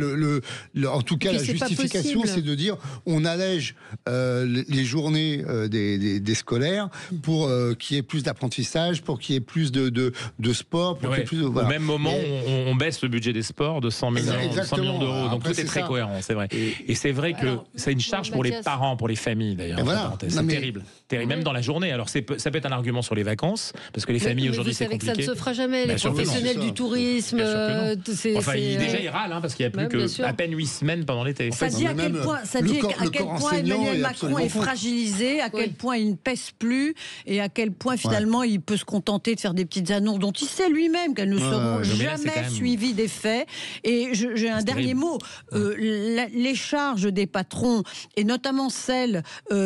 En tout cas, la justification, c'est de dire on allège les journées des scolaires pour qu'il y ait plus d'apprentissage, pour qu'il y ait plus de sport. Pour qu'il y ait plus de, Au même moment, on baisse le budget des sports de 100 millions d'euros. Donc tout est très cohérent, c'est vrai. Et c'est vrai que c'est une charge pour les parents, pour les familles d'ailleurs. C'est terrible. Même dans la journée. Alors ça peut être un argument sur les vacances, parce que les familles aujourd'hui c'est compliqué. Ça ne se fera jamais. Les professionnels du tourisme. Enfin, déjà ils râlent parce qu'il n'y a plus qu'à peine 8 semaines pendant l'été. Ça dit à quel point Emmanuel Macron est fragilisé, à quel point il ne pèse plus et à quel point finalement il peut se contenter de faire des petites annonces dont il sait lui-même qu'elles ne seront jamais suivies des faits. Et j'ai un dernier mot. Les charges des patrons, et notamment celles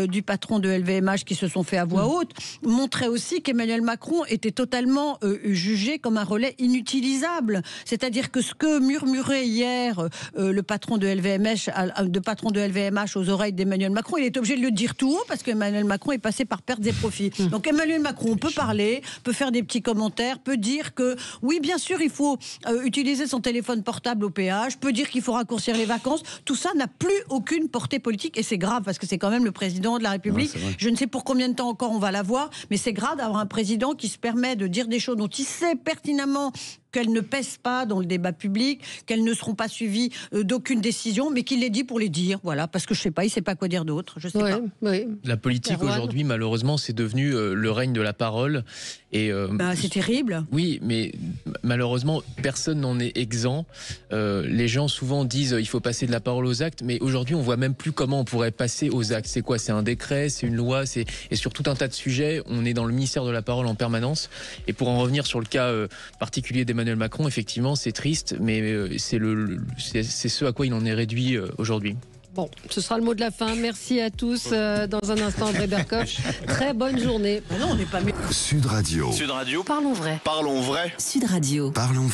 du patron de LVMH qui se sont fait à voix haute, montraient aussi qu'Emmanuel Macron était totalement jugé comme un relais inutilisable. C'est-à-dire que ce que murmurait hier le patron de LVMH aux oreilles d'Emmanuel Macron, il est obligé de le dire tout haut parce qu'Emmanuel Macron est passé par pertes et profits. Donc Emmanuel Macron peut parler, peut faire des petits commentaires, peut dire que oui, bien sûr, il faut utiliser son téléphone portable au péage, peut dire qu'il faut raccourcir les vacances. Tout ça n'a plus aucune portée politique et c'est grave parce que c'est quand même le président de la République. Je ne sais pour combien de temps encore on va l'avoir, mais c'est grave d'avoir un président qui se permet de dire des choses dont il sait pertinemment qu'elles ne pèsent pas dans le débat public, qu'elles ne seront pas suivies d'aucune décision, mais qu'il les dit pour les dire, voilà, parce que je sais pas, il sait pas quoi dire d'autre, je sais pas. Oui. La politique aujourd'hui, malheureusement, c'est devenu le règne de la parole. Et c'est terrible. Oui, mais malheureusement, personne n'en est exempt. Les gens souvent disent il faut passer de la parole aux actes, mais aujourd'hui, on voit même plus comment on pourrait passer aux actes. C'est quoi? C'est un décret, c'est une loi, et sur tout un tas de sujets, on est dans le ministère de la parole en permanence. Et pour en revenir sur le cas particulier d'Emmanuel Macron, effectivement, c'est triste, mais c'est ce à quoi il en est réduit aujourd'hui. Bon, ce sera le mot de la fin. Merci à tous. Dans un instant, André Berkoff. Très bonne journée. Non, on n'est pas mieux. Sud Radio. Sud Radio. Parlons vrai. Parlons vrai. Sud Radio. Parlons vrai.